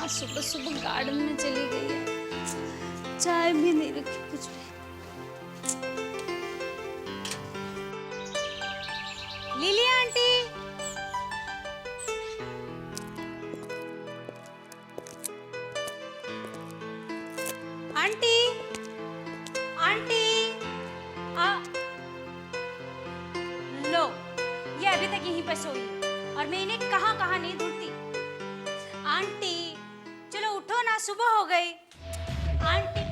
सुबह सुबह गार्डन में चली गई है, चाय भी नहीं रखी कुछ भी। लिली आंटी, आंटी, आंटी, लो, ये अभी तक यहीं पर सोई और मैं इन्हें कहाँ कहाँ नहीं ढूंढती। आंटी, चलो उठो ना, सुबह हो गई। आंटी,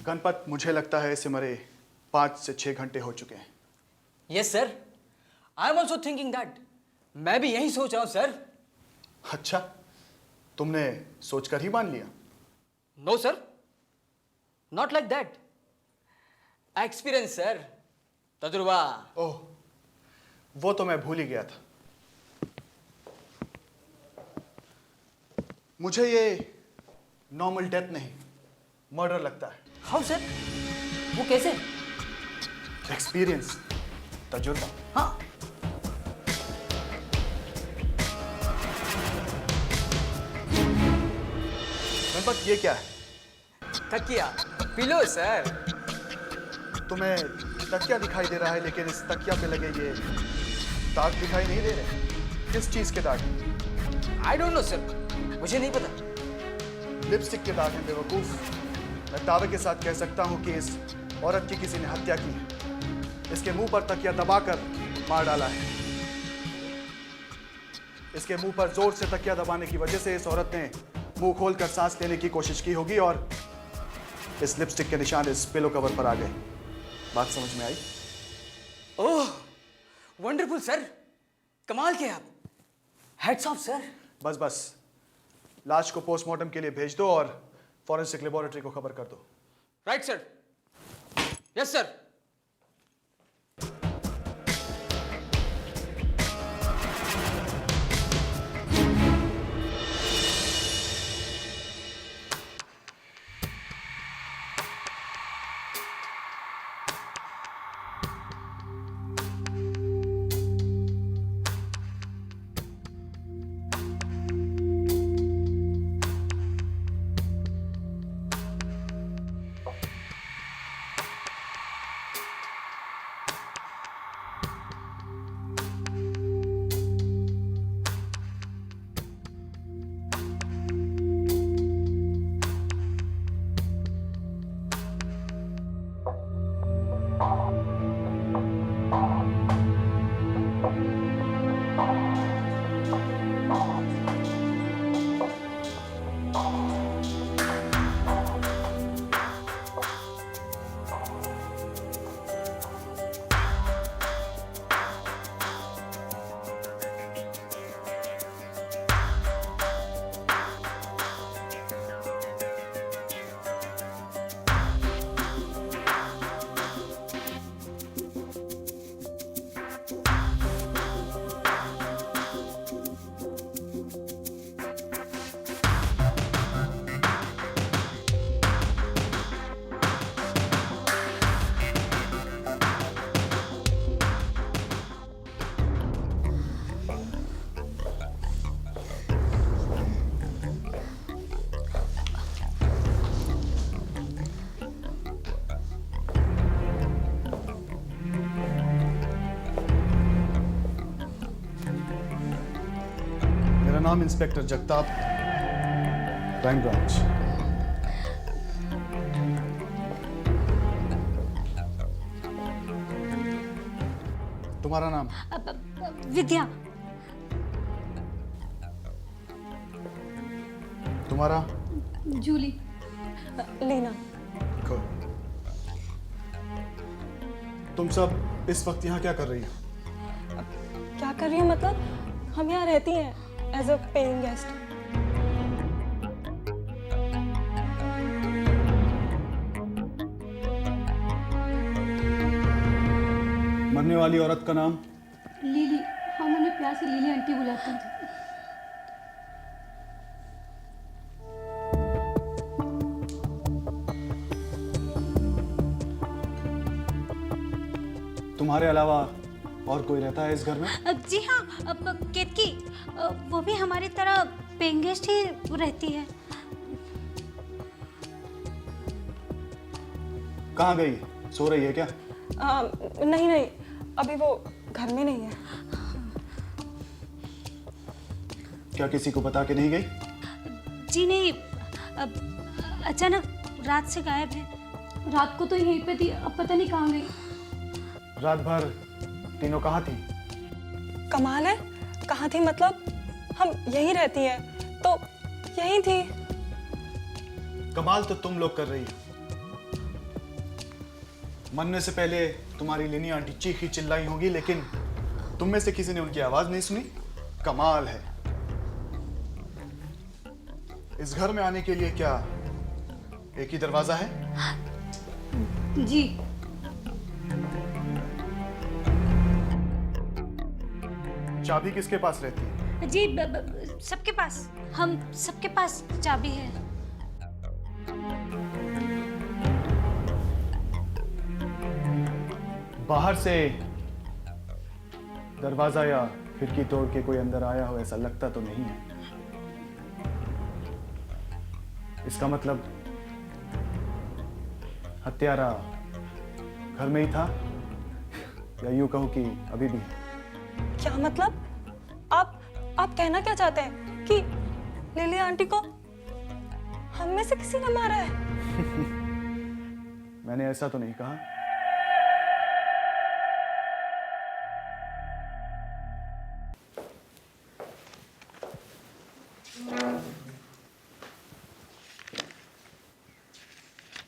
गणपत, मुझे लगता है इसे मरे 5 से 6 घंटे हो चुके हैं। Yes sir, I am also thinking that. मैं भी यही सोच रहा हूं सर। अच्छा, तुमने सोचकर ही मान लिया? No sir, not like that. Experience sir, तजुर्बा। ओह, वो तो मैं भूल ही गया था। मुझे ये नॉर्मल डेथ नहीं, मर्डर लगता है। How sir? वो कैसे? एक्सपीरियंस, तजुर्बा। हाँ, गणपत, ये क्या है? तकिया, पिलो सर। तुम्हें तकिया दिखाई दे रहा है, लेकिन इस तकिया पे लगे ये दाग दिखाई नहीं दे रहे। किस चीज के दाग? आई डोंट नो सर, मुझे नहीं पता। लिपस्टिक के दाग हैं बेवकूफ। मैं दावे के साथ कह सकता हूं कि इस औरत की किसी ने हत्या की है। इसके मुंह पर तकिया दबाकर मार डाला है। इसके मुंह पर जोर से तकिया दबाने की वजह से इस औरत ने मुंह खोलकर सांस लेने की कोशिश की होगी और इस लिपस्टिक के निशान इस पिलो कवर पर आ गए। बात समझ में आई? ओह, वंडरफुल सर, कमाल के आप। Heads of sir. बस बस, लाश को पोस्टमार्टम के लिए भेज दो और फॉरेंसिक लेबोरेटरी को खबर कर दो। Right sir. Yes sir. नाम इंस्पेक्टर जगताप, क्राइम ब्रांच। तुम्हारा नाम? विद्या। तुम्हारा? जूली। लीना। Good. तुम सब इस वक्त यहाँ क्या कर रही हो? क्या कर रही है मतलब? हम यहाँ रहती हैं एज अ पेइंग गेस्ट। मरने वाली औरत का नाम? लीली। हम उन्हें प्यार से लीली आंटी बुलाते थे। तुम्हारे अलावा और कोई रहता है इस घर में? जी हाँ, केतकी, वो भी हमारी तरह पेइंग गेस्ट ही रहती है। कहाँ गई? सो रही है क्या? नहीं नहीं, अभी वो घर में नहीं है। क्या किसी को बता के नहीं गई? जी नहीं, अचानक रात से गायब है। रात को तो यहीं पे थी, अब पता नहीं कहाँ गई। रात भर तीनों कहाँ थी? कमाल है, कहाँ थी मतलब? हम यहीं रहती हैं तो यहीं थी। कमाल तो तुम लोग कर रही हो। मरने से पहले तुम्हारी लिनी आंटी चीखी चिल्लाई होगी, लेकिन तुम में से किसी ने उनकी आवाज नहीं सुनी। कमाल है। इस घर में आने के लिए क्या एक ही दरवाजा है? जी। चाबी किसके पास रहती है? जी सबके पास, हम सबके पास चाबी है। बाहर से दरवाजा या खिड़की तोड़ के कोई अंदर आया हो ऐसा लगता तो नहीं है। इसका मतलब हत्यारा घर में ही था, या यूं कहूं कि अभी भी है। क्या मतलब? आप कहना क्या चाहते हैं कि लिली आंटी को हम में से किसी ने मारा है? मैंने ऐसा तो नहीं कहा।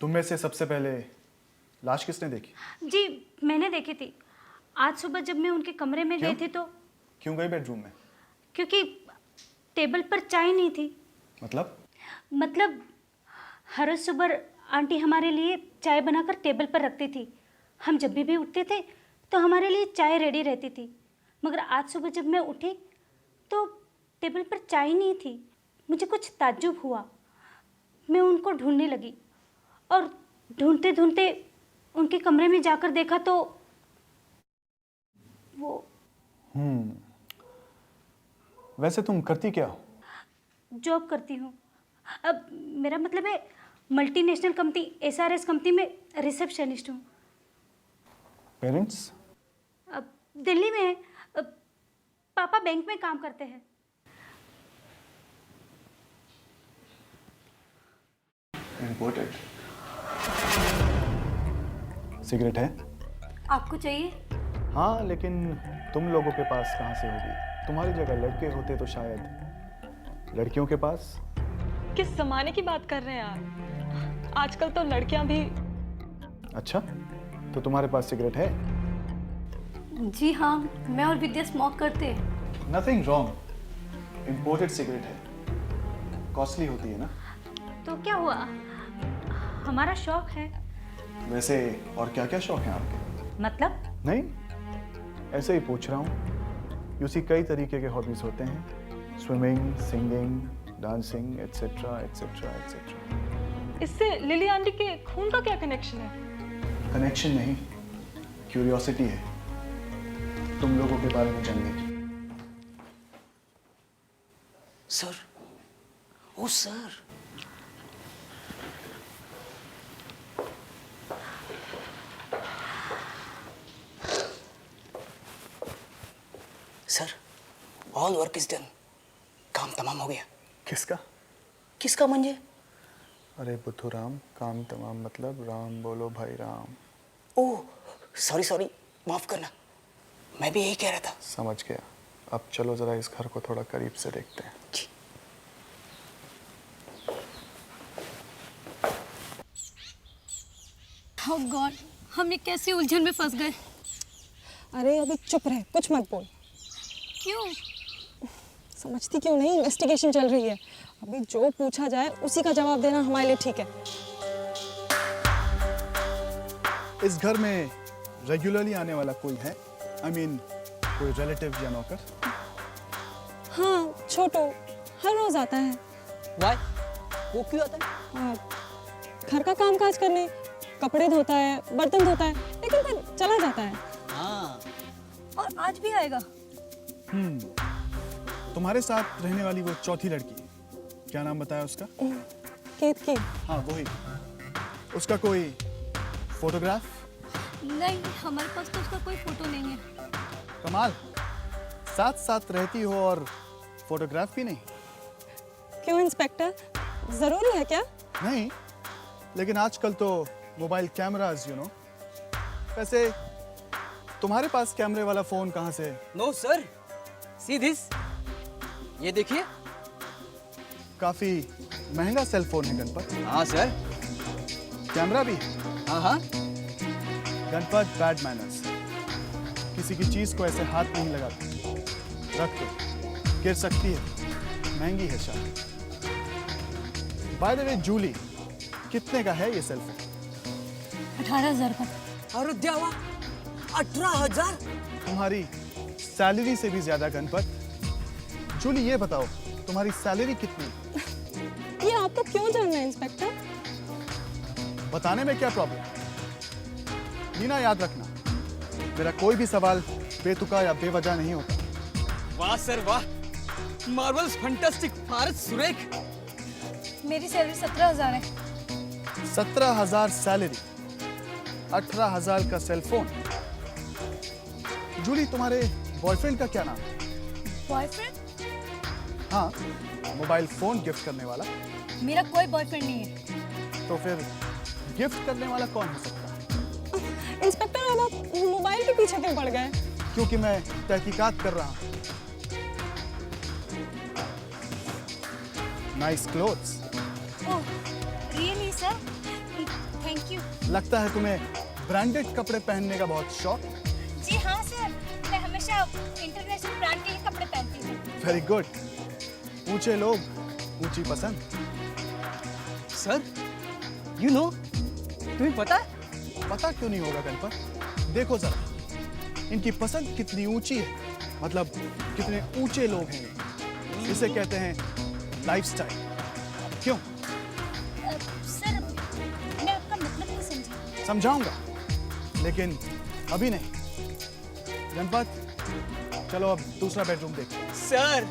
तुम में से सबसे पहले लाश किसने देखी? जी मैंने देखी थी। आज सुबह जब मैं उनके कमरे में गई थी तो। क्यों गई बेडरूम में? क्योंकि टेबल पर चाय नहीं थी। मतलब हर रोज सुबह आंटी हमारे लिए चाय बनाकर टेबल पर रखती थी। हम जब भी उठते थे तो हमारे लिए चाय रेडी रहती थी। मगर आज सुबह जब मैं उठी तो टेबल पर चाय नहीं थी। मुझे कुछ ताज्जुब हुआ। मैं उनको ढूंढने लगी और ढूंढते ढूंढते उनके कमरे में जाकर देखा तो वो। वैसे तुम करती क्या हो? जॉब करती हूँ। अब मेरा मतलब है मल्टीनेशनल कंपनी SRS कंपनी में रिसेप्शनिस्ट हूँ। पेरेंट्स? अब दिल्ली में है। अब पापा बैंक में काम करते हैं। इम्पोर्टेड। सिगरेट है? आपको चाहिए? हाँ, लेकिन तुम लोगों के पास कहाँ से होगी? तुम्हारी जगह लड़के होते तो शायद लड़कियों के पास। किस जमाने की बात कर रहे हैं आप? आजकल तो लड़कियां भी। अच्छा, तो तुम्हारे पास सिगरेट है? जी हाँ, मैं और विद्या स्मोक करते हैं। Nothing wrong. इम्पोर्टेड सिगरेट है, कॉस्टली होती है ना। तो क्या हुआ, हमारा शौक है। वैसे और क्या क्या शौक हैं आपके? मतलब? नहीं, ऐसे ही पूछ रहा हूँ। यूसी कई तरीके के हॉबीज होते हैं, swimming, singing, dancing, etcetera etcetera etcetera. इससे लिली आंटी के खून का क्या कनेक्शन है? कनेक्शन नहीं, क्यूरियोसिटी है तुम लोगों के बारे में जानने की। Sir, oh sir, sir, all work is done. काम तमाम हो गया। किसका? किसका म्हणजे? अरे बुद्धूराम, काम तमाम मतलब राम बोलो भाई राम। ओह सॉरी सॉरी, माफ करना, मैं भी यही कह रहा था। समझ गया। अब चलो जरा इस घर को थोड़ा करीब से देखते हैं। जी। ओह गॉड, हम ये कैसी उलझन में फंस गए। अरे अभी चुप रहे, कुछ मत बोल। क्यों? समझती क्यों नहीं, इन्वेस्टिगेशन चल रही है। अभी जो पूछा जाए उसी का जवाब देना हमारे लिए ठीक है। इस घर में रेगुलरली आने वाला कोई है? I mean, कोई रिलेटिव या नौकर? हाँ, छोटू हर रोज आता है। वाई? वो क्यों आता है? घर का काम काज करने, कपड़े धोता है, बर्तन धोता है, लेकिन फिर चला जाता है। हाँ। और आज भी आएगा? तुम्हारे साथ रहने वाली वो चौथी लड़की, क्या नाम बताया उसका? केतकी। हाँ वही। उसका कोई फोटोग्राफ? नहीं, हमारे पास तो उसका कोई फोटो नहीं है। कमाल, साथ साथ रहती हो और फोटोग्राफ भी नहीं? क्यों इंस्पेक्टर, जरूरी है क्या? नहीं, लेकिन आजकल तो मोबाइल कैमरास यू नो। वैसे तुम्हारे पास कैमरे वाला फोन कहाँ से? नो सर, सी दिस, ये देखिए। काफी महंगा सेल फोन है गणपत। हाँ सर। कैमरा भी? हाँ हाँ। Ganpat, bad manners. किसी की चीज को ऐसे हाथ नहीं लगाते। रख दो, गिर सकती है, महंगी है शायद। बाय द वे जूली, कितने का है ये सेल फोन? 18,000 का। अरे देवा, 18,000? तुम्हारी सैलरी से भी ज्यादा गणपत। जूली ये बताओ, तुम्हारी सैलरी कितनी? ये आपको क्यों जानना है इंस्पेक्टर? बताने में क्या प्रॉब्लम? नीना याद रखना, मेरा कोई भी सवाल बेतुका या बेवजह नहीं होता। वाह सर वाह, मार्वल्स, फैंटास्टिक, भारत सुरेख। मेरी सैलरी 17,000 है। 17,000 सैलरी, 18,000 का सेल फोन। जूली, तुम्हारे बॉयफ्रेंड का क्या नाम है? बॉयफ्रेंड? हाँ, मोबाइल फोन गिफ्ट करने वाला। मेरा कोई बॉयफ्रेंड नहीं है। तो फिर गिफ्ट करने वाला कौन हो सकता है? इंस्पेक्टर, अब आप मोबाइल के पीछे क्यों पड़ गए? क्योंकि मैं तहकीकात कर रहा हूँ। Nice clothes. Oh, really sir? Thank you. लगता है तुम्हें ब्रांडेड कपड़े पहनने का बहुत शौक। जी हाँ सर, मैं हमेशा इंटरनेशनल ब्रांड के ही कपड़े पहनती हूँ। Very good. ऊंचे लोग, ऊंची पसंद। सर, यू नो, तुम्हें पता है? पता क्यों नहीं होगा गणपत? देखो जरा, इनकी पसंद कितनी ऊंची है, मतलब कितने ऊंचे लोग हैं ये। इसे कहते हैं लाइफस्टाइल। क्यों? सर, मैं आपका मतलब नहीं समझी। समझाऊंगा, लेकिन अभी नहीं। गणपत, चलो अब दूसरा बेडरूम देखते हैं। सर,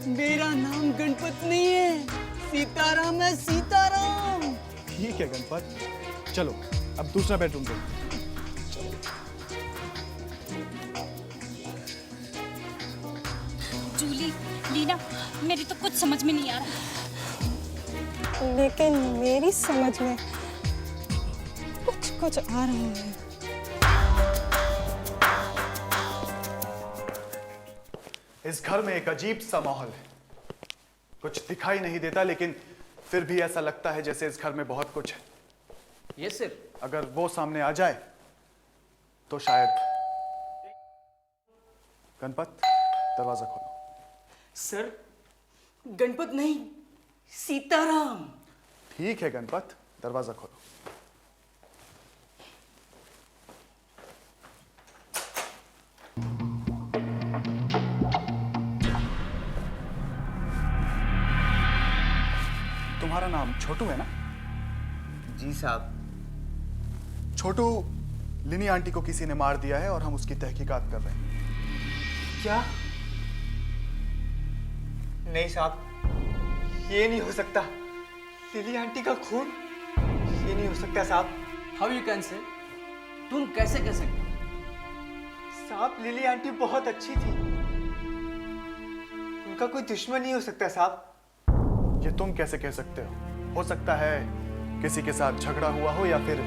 मेरा नाम गणपत नहीं है, सीताराम है, सीताराम। ठीक है गणपत, चलो अब दूसरा बेडरूम देखते हैं। जूली, लीना, मेरी तो कुछ समझ में नहीं आ रहा। लेकिन मेरी समझ में कुछ कुछ आ रहा है। इस घर में एक अजीब सा माहौल है। कुछ दिखाई नहीं देता, लेकिन फिर भी ऐसा लगता है जैसे इस घर में बहुत कुछ है। Yes sir. अगर वो सामने आ जाए तो शायद। गणपत, दरवाजा खोलो। सर, गणपत नहीं, सीताराम। ठीक है गणपत, दरवाजा खोलो। तुम्हारा नाम छोटू है ना? जी साहब। छोटू, लिनी आंटी को किसी ने मार दिया है और हम उसकी तहकीकात कर रहे हैं। क्या? नहीं साहब, ये नहीं हो सकता। लिली आंटी का खून, ये नहीं हो सकता साहब। How you can say? तुम कैसे कह सकते हो? साहब, लिली आंटी बहुत अच्छी थी। उनका कोई दुश्मन नहीं हो सकता साहब। ये तुम कैसे कह सकते हो सकता है किसी के साथ झगड़ा हुआ हो या फिर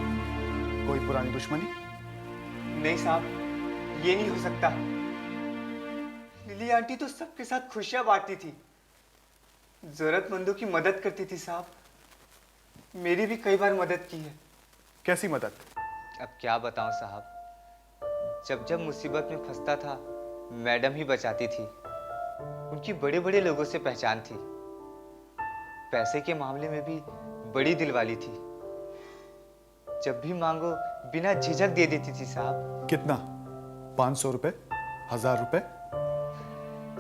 कोई पुरानी दुश्मनी। नहीं साहब, ये नहीं हो सकता। लिली आंटी तो सबके साथ खुशियां बांटती थी, जरूरतमंदों की मदद करती थी साहब। मेरी भी कई बार मदद की है। कैसी मदद? अब क्या बताऊं साहब, जब जब मुसीबत में फंसता था मैडम ही बचाती थी। उनकी बड़े बड़े लोगों से पहचान थी, पैसे के मामले में भी बड़ी दिलवाली थी। जब भी मांगो बिना झिझक दे देती थी साहब। कितना? 500 रुपए, 1000 रुपए?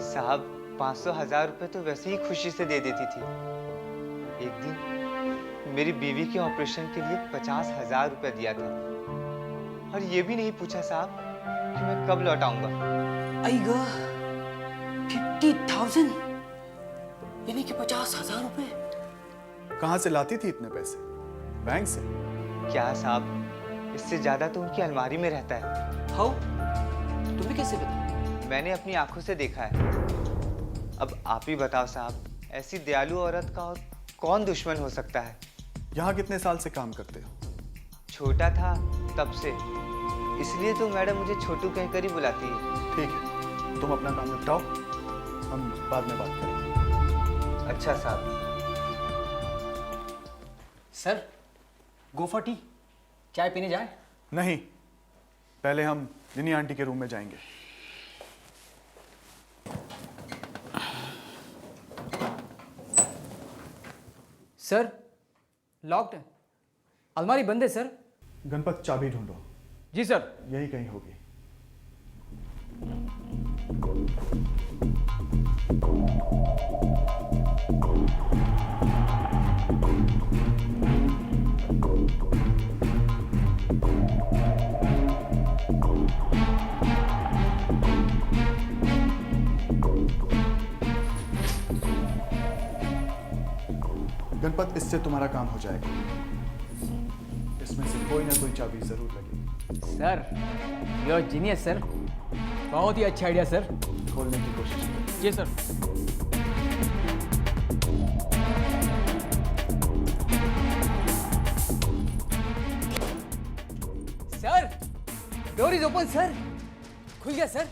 साहब 500-1000 रुपए तो वैसे ही खुशी से दे देती थी। एक दिन मेरी बीवी के ऑपरेशन के लिए 50,000 रुपए दिया था, और ये भी नहीं पूछा साहब कि मैं कब लौटाऊंगा। आईगा 50,000 यानी कि 50,000 रुपए। कहां से लाती थी इतने पैसे? बैंक से? क्या साहब, इससे ज्यादा तो उनकी अलमारी में रहता है। हाउ? तुम्हें कैसे पता? मैंने अपनी आंखों से देखा है। अब आप ही बताओ साहब, ऐसी दयालु औरत का और कौन दुश्मन हो सकता है। यहां कितने साल से काम करते हो? छोटा था तब से, इसलिए तो मैडम मुझे छोटू कहकर ही बुलाती है। ठीक है, तुम अपना काम निपटाओ, हम बाद में बात करेंगे। अच्छा साहब। Sir, go for T. चाय पीने जाए? नहीं, पहले हम लिनी आंटी के रूम में जाएंगे। सर, लॉक्ड है। अलमारी बंद है सर। गणपत, चाबी ढूंढो। जी सर। यही कहीं होगी। गणपत, इससे तुम्हारा काम हो जाएगा। इसमें से कोई ना कोई चाबी जरूर लगेगी। Sir, you are genius sir. बहुत ही अच्छा आइडिया सर। खोलने की कोशिश करो। जी sir. Sir, door is open sir. खुल गया सर।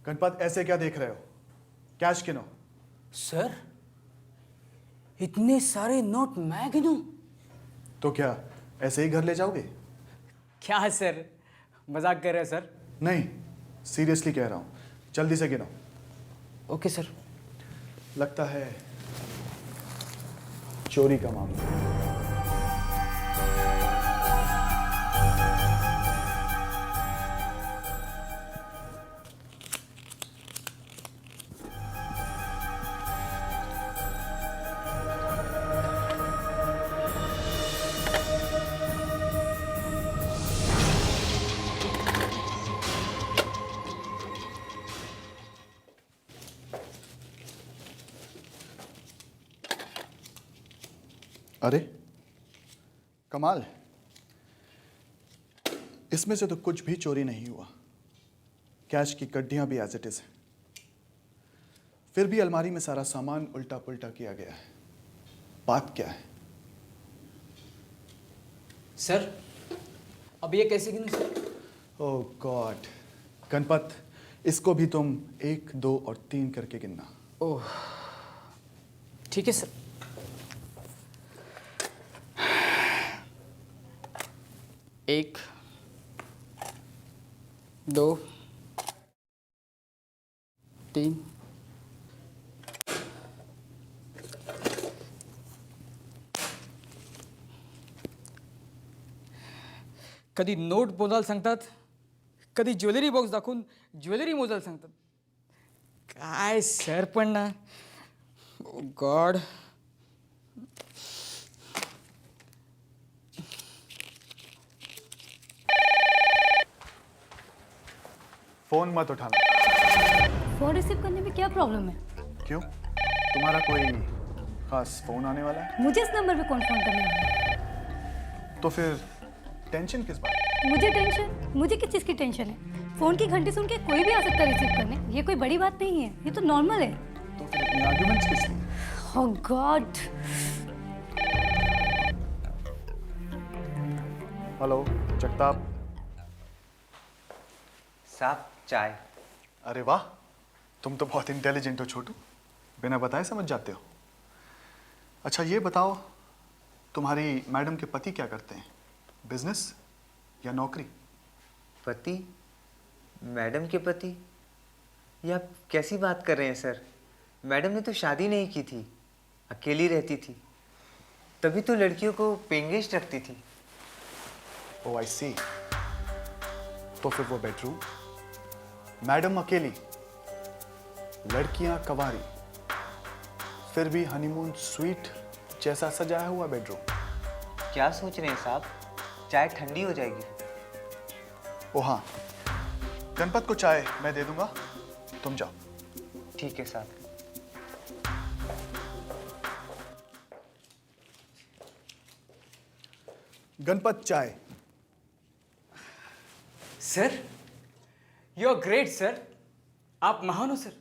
गणपत, ऐसे क्या देख रहे हो? कैश गिनो। सर, इतने सारे नोट मैं गिनूं? तो क्या ऐसे ही घर ले जाओगे? क्या सर, मजाक कर रहे हैं सर? नहीं, सीरियसली कह रहा हूं। जल्दी से गिनो। Okay sir. लगता है चोरी का मामला। अरे कमाल, इसमें से तो कुछ भी चोरी नहीं हुआ। कैश की कड्डियां भी एज इट इज है। फिर भी अलमारी में सारा सामान उल्टा पुल्टा किया गया है। बात क्या है? सर, अब ये कैसे गिनूं सर? ओह गॉड। गणपत, इसको भी तुम 1, 2 और 3 करके गिनना। ओह, ठीक है सर। 1, 2, 3, कधी नोट बोलायला सांगतात, कधी ज्वेलरी बॉक्स दाखवून ज्वेलरी मोजायला सांगतात. काय सर पण ना. ओ गॉड. फोन मत उठाना. फ़ोन रिसीव करने में क्या प्रॉब्लम है? क्यों? तुम्हारा कोई खास फोन आने वाला है? मुझे इस नंबर पे कौन फ़ोन करने वाला है? तो फिर टेंशन किस बात की? मुझे टेंशन? मुझे किस चीज़ की टेंशन है? फ़ोन की घंटी सुन के कोई भी आ सकता है रिसीव करने. ये कोई बड़ी बात नहीं है, ये तो नॉर्मल है. तो फिर इतनी आर्ग्यूमेंट्स किस लिए? ओह गॉड. हेलो जगताप. साहब चाय. अरे वाह, तुम तो बहुत इंटेलिजेंट हो छोटू. बिना बताए समझ जाते हो. अच्छा ये बताओ, तुम्हारी मैडम के पति क्या करते हैं? बिजनेस या नौकरी? पति? मैडम के पति? ये आप कैसी बात कर रहे हैं सर? मैडम ने तो शादी नहीं की थी, अकेली रहती थी, तभी तो लड़कियों को पेइंग गेस्ट रखती थी. ओ आई सी. तो फिर वो बेडरूम, मैडम अकेली, लड़कियां कवारी, फिर भी हनीमून स्वीट जैसा सजाया हुआ बेडरूम. क्या सोच रहे हैं साहब? चाय ठंडी हो जाएगी. ओ हाँ, गणपत को चाय मैं दे दूंगा, तुम जाओ. ठीक है साहब. गणपत चाय. Sir you are great sir. आप महान हो सर.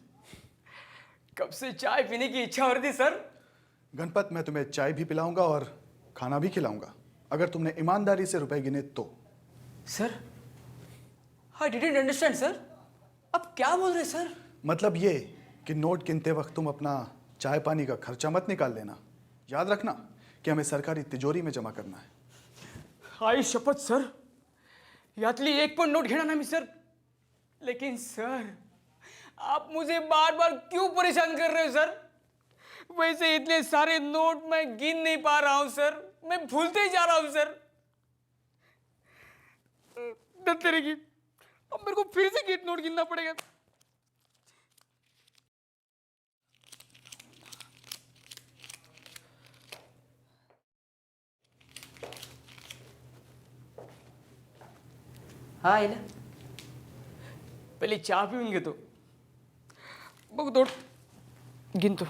कब से चाय पीने की इच्छा हो रही थी सर. गणपत मैं तुम्हें चाय भी पिलाऊंगा और खाना भी खिलाऊंगा, अगर तुमने ईमानदारी से रुपए गिने तो. Sir I didn't understand sir. आप क्या बोल रहे हैं सर? मतलब ये कि नोट गिनते वक्त तुम अपना चाय पानी का खर्चा मत निकाल लेना. याद रखना कि हमें सरकारी तिजोरी में जमा करना है. आई शपथ सर, यातली एक पण नोट घेणार नाही मी सर. लेकिन सर आप मुझे बार बार क्यों परेशान कर रहे हो सर? वैसे इतने सारे नोट मैं गिन नहीं पा रहा हूं सर. मैं भूलते ही जा रहा हूं सर. तेरे की अब मेरे को फिर से गिन नोट गिनना पड़ेगा. हाँ इला पहले चहा पिऊन घेतो. बघ नोट गिनतो.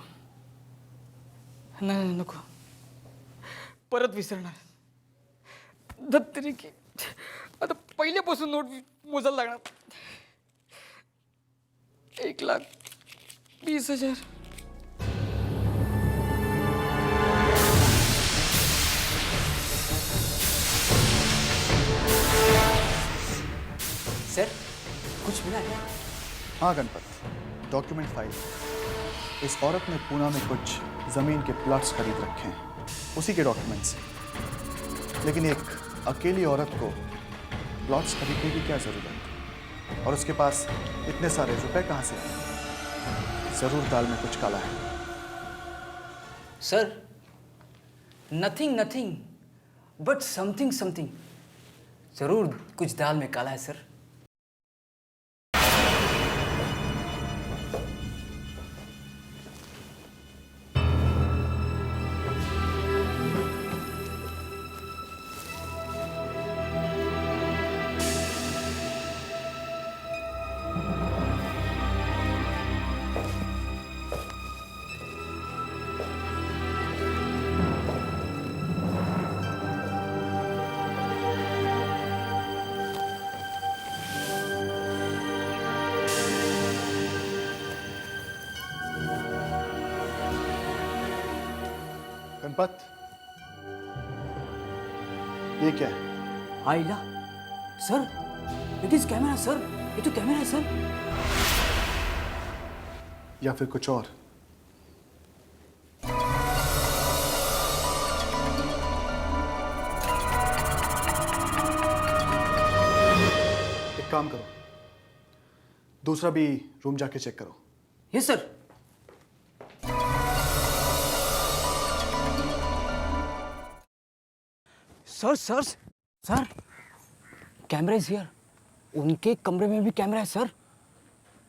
नाही नको, परत विसरणार. दत्तरी की आता पहिल्यापासून नोट मोजायला लागणार. 1,20,000. सर कुछ मिला क्या? हाँ गणपत, डॉक्यूमेंट फाइल. इस औरत ने पूना में कुछ जमीन के प्लॉट्स खरीद रखे हैं, उसी के डॉक्यूमेंट्स. लेकिन एक अकेली औरत को प्लॉट्स खरीदने की क्या जरूरत, और उसके पास इतने सारे रुपए कहाँ से आए? जरूर दाल में कुछ काला है. Sir nothing nothing but something something. जरूर कुछ दाल में काला है सर. गणपत, ये क्या है? आईला sir, it is camera sir. ये तो कैमरा है सर. या फिर कुछ और? एक काम करो, दूसरा भी रूम जाके चेक करो. Yes sir. Sir sir sir, camera is here. उनके कमरे में भी कैमरा है सर।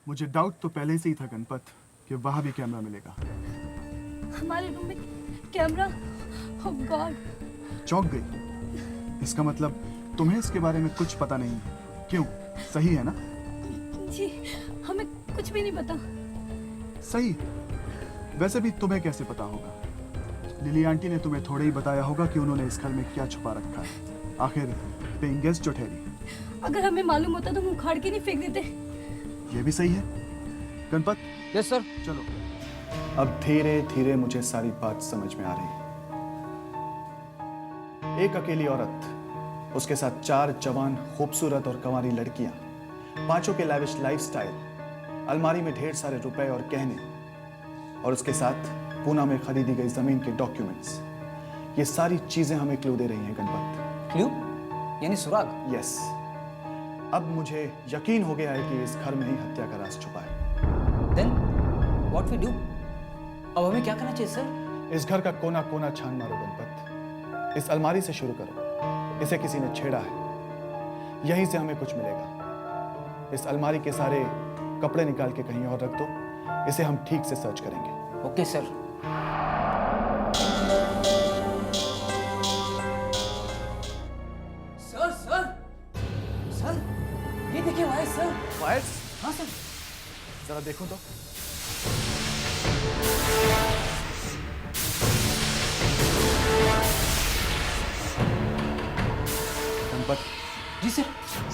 मुझे डाउट तो पहले से ही था गणपत कि वहां भी कैमरा मिलेगा। हमारे रूम में कैमरा, ओह गॉड। चौंक गई? इसका मतलब तुम्हें इसके बारे में कुछ पता नहीं है। क्यों, सही है ना? जी हमें कुछ भी नहीं पता। सही। वैसे भी तुम्हें कैसे पता होगा? लिली आंटी ने तुम्हें थोड़ा ही बताया होगा कि उन्होंने इस घर में क्या छुपा रखा है। आखिर पेइंग गेस्ट जो ठहरी। अगर हमें मालूम होता तो हम उखाड़ के नहीं फेंक देते। ये भी सही है। Ganpat, yes sir. चलो। अब धीरे धीरे मुझे सारी बात समझ में आ रही है। एक अकेली औरत, उसके साथ 4 जवान खूबसूरत और कंवारी लड़कियां, पांचों के लैविश लाइफस्टाइल, अलमारी में ढेर सारे रुपए और गहने, और उसके साथ पूना में खरीदी गई जमीन के डॉक्यूमेंट्स। ये सारी चीजें हमें क्लू दे रही हैं गणपत। क्लू यानी सुराग? यस। अब मुझे यकीन हो गया है कि इस घर में ही हत्या का राज छुपा है। Then what we do? अब हमें क्या करना चाहिए सर? इस घर का कोना कोना छान मारो गणपत। इस अलमारी से शुरू करो। इसे किसी ने छेड़ा है, यहीं से हमें कुछ मिलेगा। इस अलमारी के सारे कपड़े निकाल के कहीं और रख दो। इसे हम ठीक से सर्च करेंगे। Okay sir. Sir sir sir, ये देखिए वायर्स सर। वायर्स? हाँ सर। जरा देखो तो। गणपत, जी सर।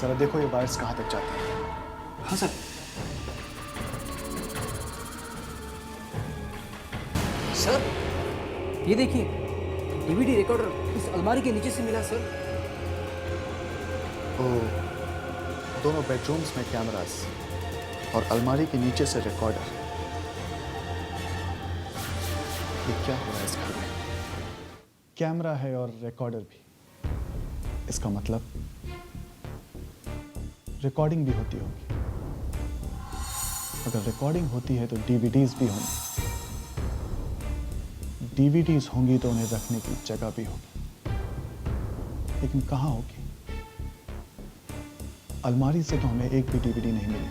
जरा देखो ये वायर्स कहाँ तक जाते हैं। हाँ सर। सर ये देखिए, डीवीडी रिकॉर्डर इस अलमारी के नीचे से मिला सर। दोनों बेडरूम्स में कैमरास और अलमारी के नीचे से रिकॉर्डर। ये क्या हो रहा है इस घर में? कैमरा है और रिकॉर्डर भी। इसका मतलब रिकॉर्डिंग भी होती होगी। अगर रिकॉर्डिंग होती है तो डीवीडीज भी होंगी। डीवीडीज होंगी तो उन्हें रखने की जगह भी होगी। लेकिन कहाँ होगी? अलमारी से तो हमें एक भी डीवीडी नहीं मिली।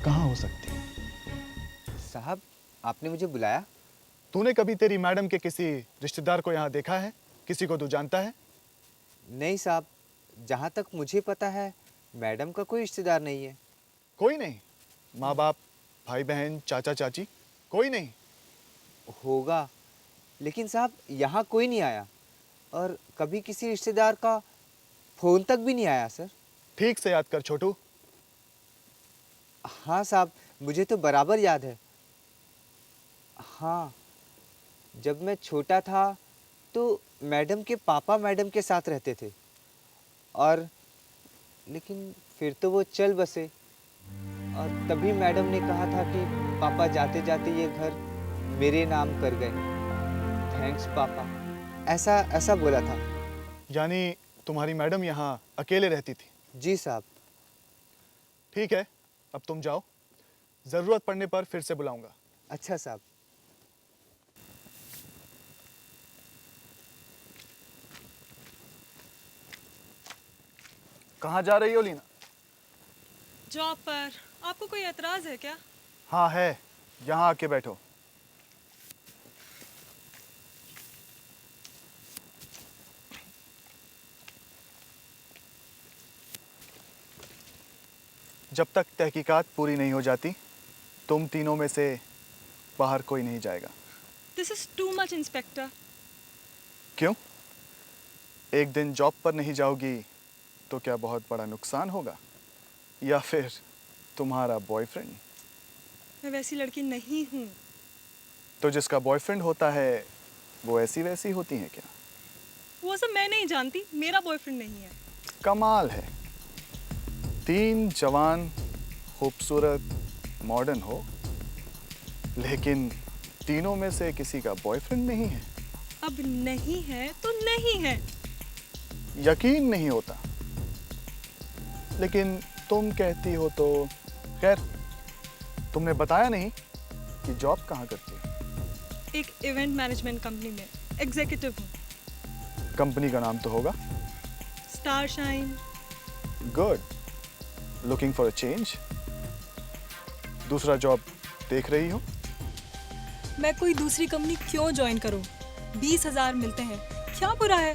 कहाँ हो सकती है? साहब, आपने मुझे बुलाया? तूने कभी तेरी मैडम के किसी रिश्तेदार को यहाँ देखा है? किसी को तू जानता है? नहीं साहब, जहाँ तक मुझे पता है मैडम का कोई रिश्तेदार नहीं है। कोई नहीं? माँ बाप, भाई बहन, चाचा चाची, कोई नहीं? होगा, लेकिन साहब यहाँ कोई नहीं आया और कभी किसी रिश्तेदार का फोन तक भी नहीं आया सर। ठीक से याद कर छोटू। हाँ साहब, मुझे तो बराबर याद है। हाँ, जब मैं छोटा था तो मैडम के पापा मैडम के साथ रहते थे, और लेकिन फिर तो वो चल बसे, और तभी मैडम ने कहा था कि पापा जाते जाते ये घर मेरे नाम कर गए, थैंक्स पापा, ऐसा बोला था। यानी तुम्हारी मैडम यहाँ अकेले रहती थी? जी साहब। ठीक है, अब तुम जाओ। जरूरत पड़ने पर फिर से बुलाऊंगा। अच्छा साहब। कहाँ जा रही हो लीना? जॉब पर। आपको कोई एतराज है क्या? हाँ है, यहाँ आके बैठो। जब तक तहकीकात पूरी नहीं हो जाती, तुम तीनों में से बाहर कोई नहीं जाएगा। This is too much inspector. क्यों? एक दिन जॉब पर नहीं जाओगी तो क्या बहुत बड़ा नुकसान होगा? या फिर तुम्हारा बॉयफ्रेंड? मैं वैसी लड़की नहीं हूँ। तो जिसका बॉयफ्रेंड होता है वो ऐसी वैसी होती हैं क्या? वो सब मैं नहीं जानती, मेरा बॉयफ्रेंड नहीं है। कमाल है, 3 जवान, खूबसूरत, मॉडर्न हो, लेकिन तीनों में से किसी का बॉयफ्रेंड नहीं है। अब नहीं है तो नहीं है। यकीन नहीं होता, लेकिन तुम कहती हो तो। खैर, तुमने बताया नहीं कि जॉब कहाँ करती हो? एक इवेंट मैनेजमेंट कंपनी में एग्जीक्यूटिव हूँ। कंपनी का नाम तो होगा? Star shine, good. Looking for a change? दूसरा जॉब देख रही हो? मैं कोई दूसरी कंपनी क्यों ज्वाइन करूं? 20,000 मिलते हैं, क्या बुरा है?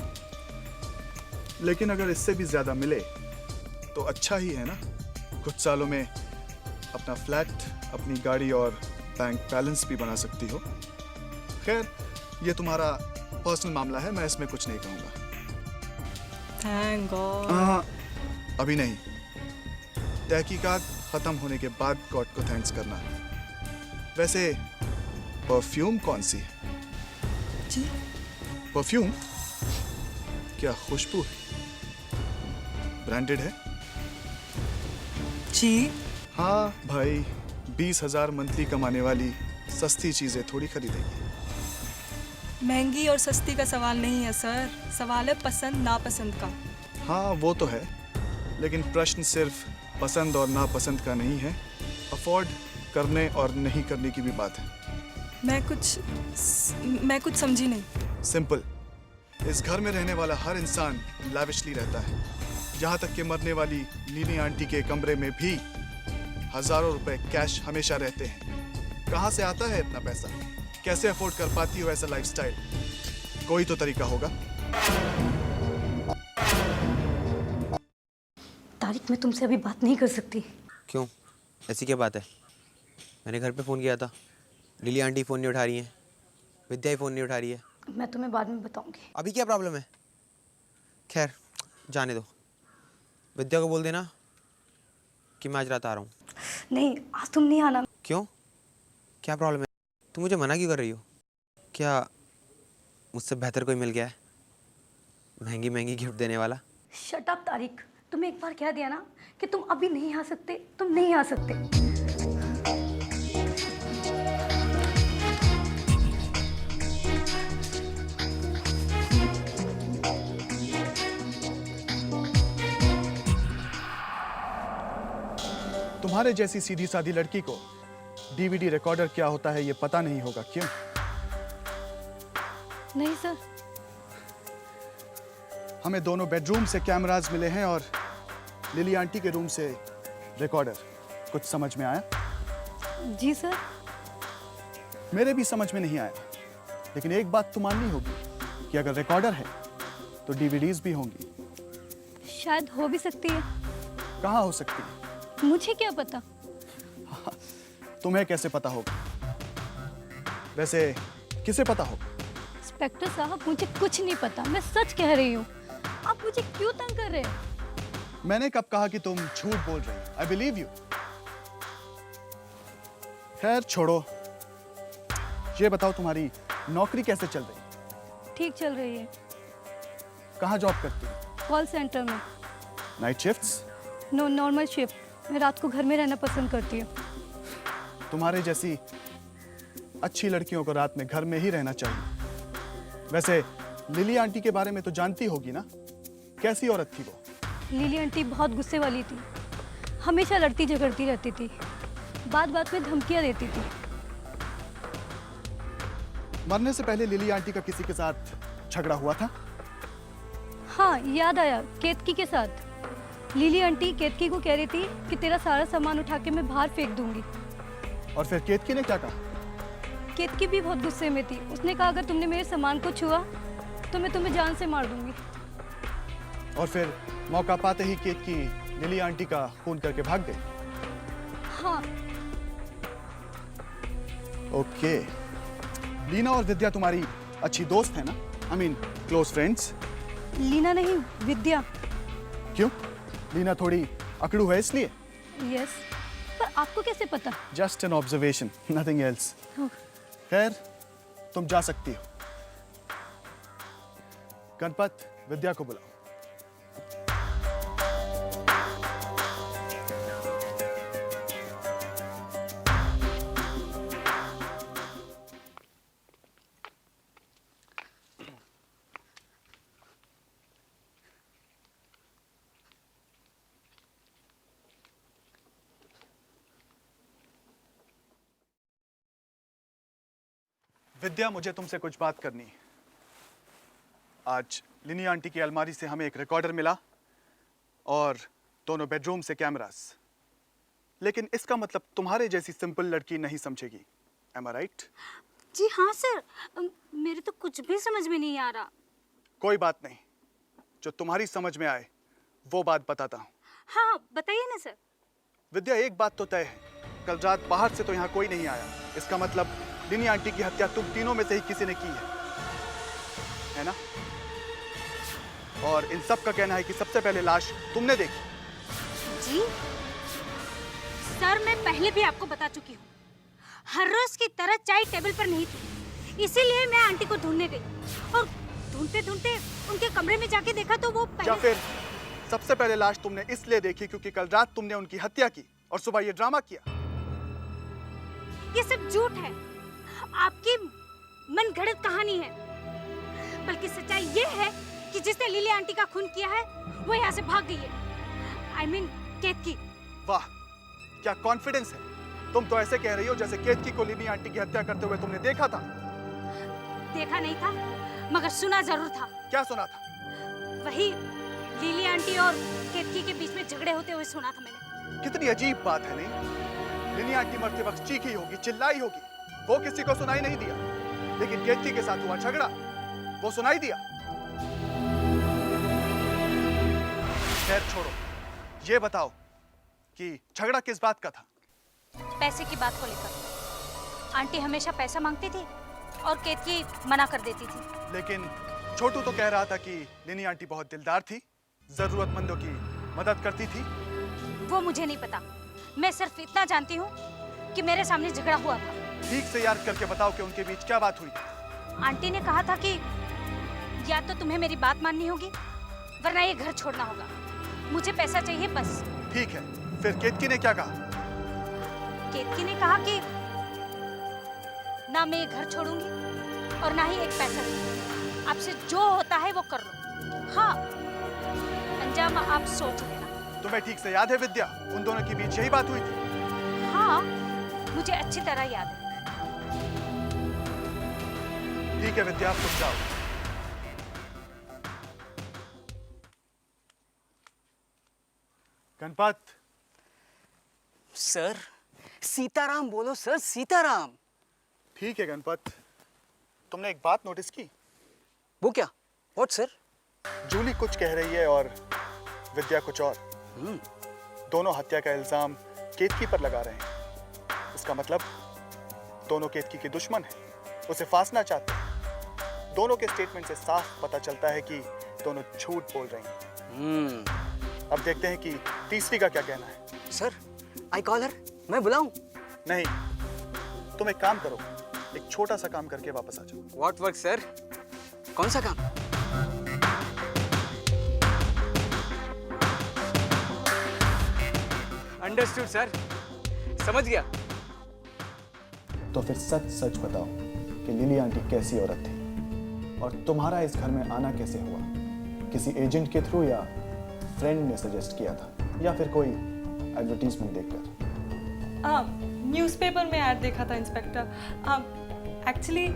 लेकिन अगर इससे भी ज्यादा मिले तो अच्छा ही है ना। कुछ सालों में अपना फ्लैट, अपनी गाड़ी और बैंक बैलेंस भी बना सकती हो। खैर, ये तुम्हारा पर्सनल मामला है, मैं इसमें कुछ नहीं कहूंगा। Thank God. अभी नहीं, तहकीकात खत्म होने के बाद गॉड को थैंक्स करना। वैसे परफ्यूम कौन सी है? जी? परफ्यूम? क्या खुशबू है? ब्रांडेड है? जी? हाँ भाई, 20,000 मंथली कमाने वाली सस्ती चीजें थोड़ी खरीदेगी। महंगी और सस्ती का सवाल नहीं है सर, सवाल है पसंद नापसंद का। हाँ वो तो है, लेकिन प्रश्न सिर्फ पसंद और नापसंद का नहीं है, अफोर्ड करने और नहीं करने की भी बात है। मैं कुछ समझी नहीं। सिंपल, इस घर में रहने वाला हर इंसान लैविशली रहता है। यहाँ तक कि मरने वाली नीनी आंटी के कमरे में भी हजारों रुपए कैश हमेशा रहते हैं। कहाँ से आता है इतना पैसा? कैसे अफोर्ड कर पाती हो ऐसा लाइफस्टाइल? कोई तो तरीका होगा। तारिक, मैं तुमसे अभी बात नहीं कर सकती। क्यों? ऐसी क्या बात है? मैंने घर पे फ़ोन किया था, लिली आंटी फ़ोन नहीं उठा रही हैं, विद्या ही फ़ोन नहीं उठा रही है। मैं तुम्हें बाद में बताऊंगी। अभी क्या प्रॉब्लम है? खैर, जाने दो। विद्या को बोल देना कि मैं आज रात आ रहा हूँ। नहीं, आज तुम नहीं आना। क्यों? क्या प्रॉब्लम है? तुम मुझे मना क्यों कर रही हो? क्या मुझसे बेहतर कोई मिल गया है, महंगी महंगी गिफ्ट देने वाला? शट अप तारिक, तुम्हें एक बार कह दिया ना कि तुम अभी नहीं आ सकते, तुम नहीं आ सकते। तुम्हारे जैसी सीधी सादी लड़की को डीवीडी रिकॉर्डर क्या होता है ये पता नहीं होगा, क्यों? नहीं सर। हमें दोनों बेडरूम से कैमरास मिले हैं और लिली आंटी के रूम से रिकॉर्डर। कुछ समझ में आया? जी सर। मेरे भी समझ में नहीं आया, लेकिन एक बात तो माननी होगी कि अगर रिकॉर्डर है तो डीवीडीज भी होंगी। शायद हो भी सकती है। कहाँ हो सकती है? मुझे क्या पता। तुम्हें कैसे पता होगा? वैसे किसे पता होगा? इंस्पेक्टर साहब, मुझे कुछ नहीं पता, मैं सच कह रही हूँ। आप मुझे क्यों तंग कर रहे हैं? मैंने कब कहा कि तुम झूठ बोल रही हो? I believe you. खैर छोड़ो, ये बताओ तुम्हारी नौकरी कैसे चल रही? ठीक चल रही है। कहाँ जॉब करती हो? कॉल सेंटर में। Night shifts? No, normal shift. मैं रात को घर में रहना पसंद करती हूँ। तुम्हारे जैसी अच्छी लड़कियों को रात में घर में ही रहना चाहिए। वैसे लिली आंटी के बारे में तो जानती होगी ना, कैसी औरत थी वो? लिली आंटी बहुत गुस्से वाली थी, हमेशा लड़ती झगड़ती रहती थी, बात बात में धमकियाँ देती थी। मरने से पहले लिली आंटी का किसी के साथ झगड़ा हुआ था? हाँ, याद आया, केतकी के साथ। लिली आंटी केतकी को कह रही थी कि तेरा सारा सामान उठा के मैं बाहर फेंक दूंगी। और फिर केतकी ने क्या कहा? केतकी भी बहुत गुस्से में थी। उसने कहा अगर तुमने मेरे सामान को छुआ तो मैं तुम्हें जान से मार दूंगी। और फिर मौका पाते ही केतकी लिली आंटी का खून करके भाग गई। हाँ। ओके। लीना और विद्या तुम्हारी अच्छी दोस्त है ना? I mean close friends. Leena नहीं, विद्या। क्यों? लीना थोड़ी अकड़ू है इसलिए? यस, पर आपको कैसे पता? Just an observation, nothing else. खैर, तुम जा सकती हो। गणपत, विद्या को बुलाओ। विद्या, मुझे तुमसे कुछ बात करनी है। आज लिनी आंटी की अलमारी से हमें एक रिकॉर्डर मिला और दोनों बेडरूम से कैमरास। लेकिन इसका मतलब तुम्हारे जैसी सिंपल लड़की नहीं समझेगी। Am I right? जी हाँ सर, मेरे तो कुछ भी समझ में नहीं आ रहा। कोई बात नहीं, जो तुम्हारी समझ में आए वो बात बताता हूँ। हाँ बताइए ना सर। विद्या, एक बात तो तय है, कल रात बाहर से तो यहाँ कोई नहीं आया। इसका मतलब लिनी आंटी की हत्या तुम तीनों में से ही किसी ने की है ना? और इन सब का कहना है कि सबसे पहले लाश तुमने देखी। जी सर, मैं पहले भी आपको बता चुकी हूँ, हर रोज की तरह चाय टेबल पर नहीं थी, इसीलिए मैं आंटी को ढूंढने गई और ढूंढते ढूंढते उनके कमरे में जाके देखा तो वो या फिर सबसे पहले लाश तुमने इसलिए देखी क्योंकि कल रात तुमने उनकी हत्या की और सुबह ये ड्रामा किया? ये सब झूठ है, आपकी मनगढ़ंत कहानी है। बल्कि सच्चाई ये है कि जिसने लिली आंटी का खून किया है वो यहाँ से भाग गई है। I mean, केतकी। वाह, क्या कॉन्फिडेंस है। तुम तो ऐसे कह रही हो जैसे केतकी को लिली आंटी की हत्या करते हुए तुमने देखा था। देखा नहीं था, मगर सुना जरूर था। क्या सुना था? वही लिली आंटी और केतकी के बीच में झगड़े होते हुए सुना था मैंने। कितनी अजीब बात है नहीं? लिली आंटी मरते वक्त चीखी होगी, चिल्लाई होगी, वो किसी को सुनाई नहीं दिया, लेकिन केतकी के साथ हुआ झगड़ा वो सुनाई दिया। खैर छोड़ो, ये बताओ कि झगड़ा किस बात का था? पैसे की बात को लेकर। आंटी हमेशा पैसा मांगती थी और केतकी मना कर देती थी। लेकिन छोटू तो कह रहा था कि लिनी आंटी बहुत दिलदार थी, जरूरतमंदों की मदद करती थी। वो मुझे नहीं पता, मैं सिर्फ इतना जानती हूँ कि मेरे सामने झगड़ा हुआ था। ठीक से याद करके बताओ कि उनके बीच क्या बात हुई? आंटी ने कहा था कि या तो तुम्हें मेरी बात माननी होगी वरना ये घर छोड़ना होगा, मुझे पैसा चाहिए बस। ठीक है, फिर केतकी ने क्या कहा? केतकी ने कहा कि ना मैं ये घर छोड़ूंगी और ना ही एक पैसा दूंगी, आपसे जो होता है वो कर लो। हाँ, अंजाम आप सोच लेना। तुम्हें ठीक से याद है विद्या, उन दोनों के बीच यही बात हुई थी? हाँ, मुझे अच्छी तरह याद है। ठीक है विद्या, आप तुम जाओ। गणपत। सर, सीताराम बोलो सर, सीताराम। ठीक है गणपत, तुमने एक बात नोटिस की? वो क्या? What sir? जूली कुछ कह रही है और विद्या कुछ और। दोनों हत्या का इल्जाम केतकी पर लगा रहे हैं। इसका मतलब दोनों केतकी के दुश्मन हैं, उसे फांसना चाहते हैं। दोनों के स्टेटमेंट से साफ पता चलता है कि दोनों झूठ बोल रहे हैं। अब देखते हैं कि तीसरी का क्या कहना है। सर, आई कॉल हर, मैं बुलाऊं? नहीं, तुम एक काम करो, एक छोटा सा काम करके वापस आ जाओ। What work sir? कौन सा काम? अंडरस्टूड सर, समझ गया। तो फिर सच सच बताओ कि लिली आंटी कैसी औरत थी और तुम्हारा इस घर में आना कैसे हुआ? किसी एजेंट के थ्रू या फ्रेंड ने सजेस्ट किया था या फिर कोई एडवर्टीजमेंट देखकर? न्यूज़पेपर में ऐड देखा था इंस्पेक्टर। एक्चुअली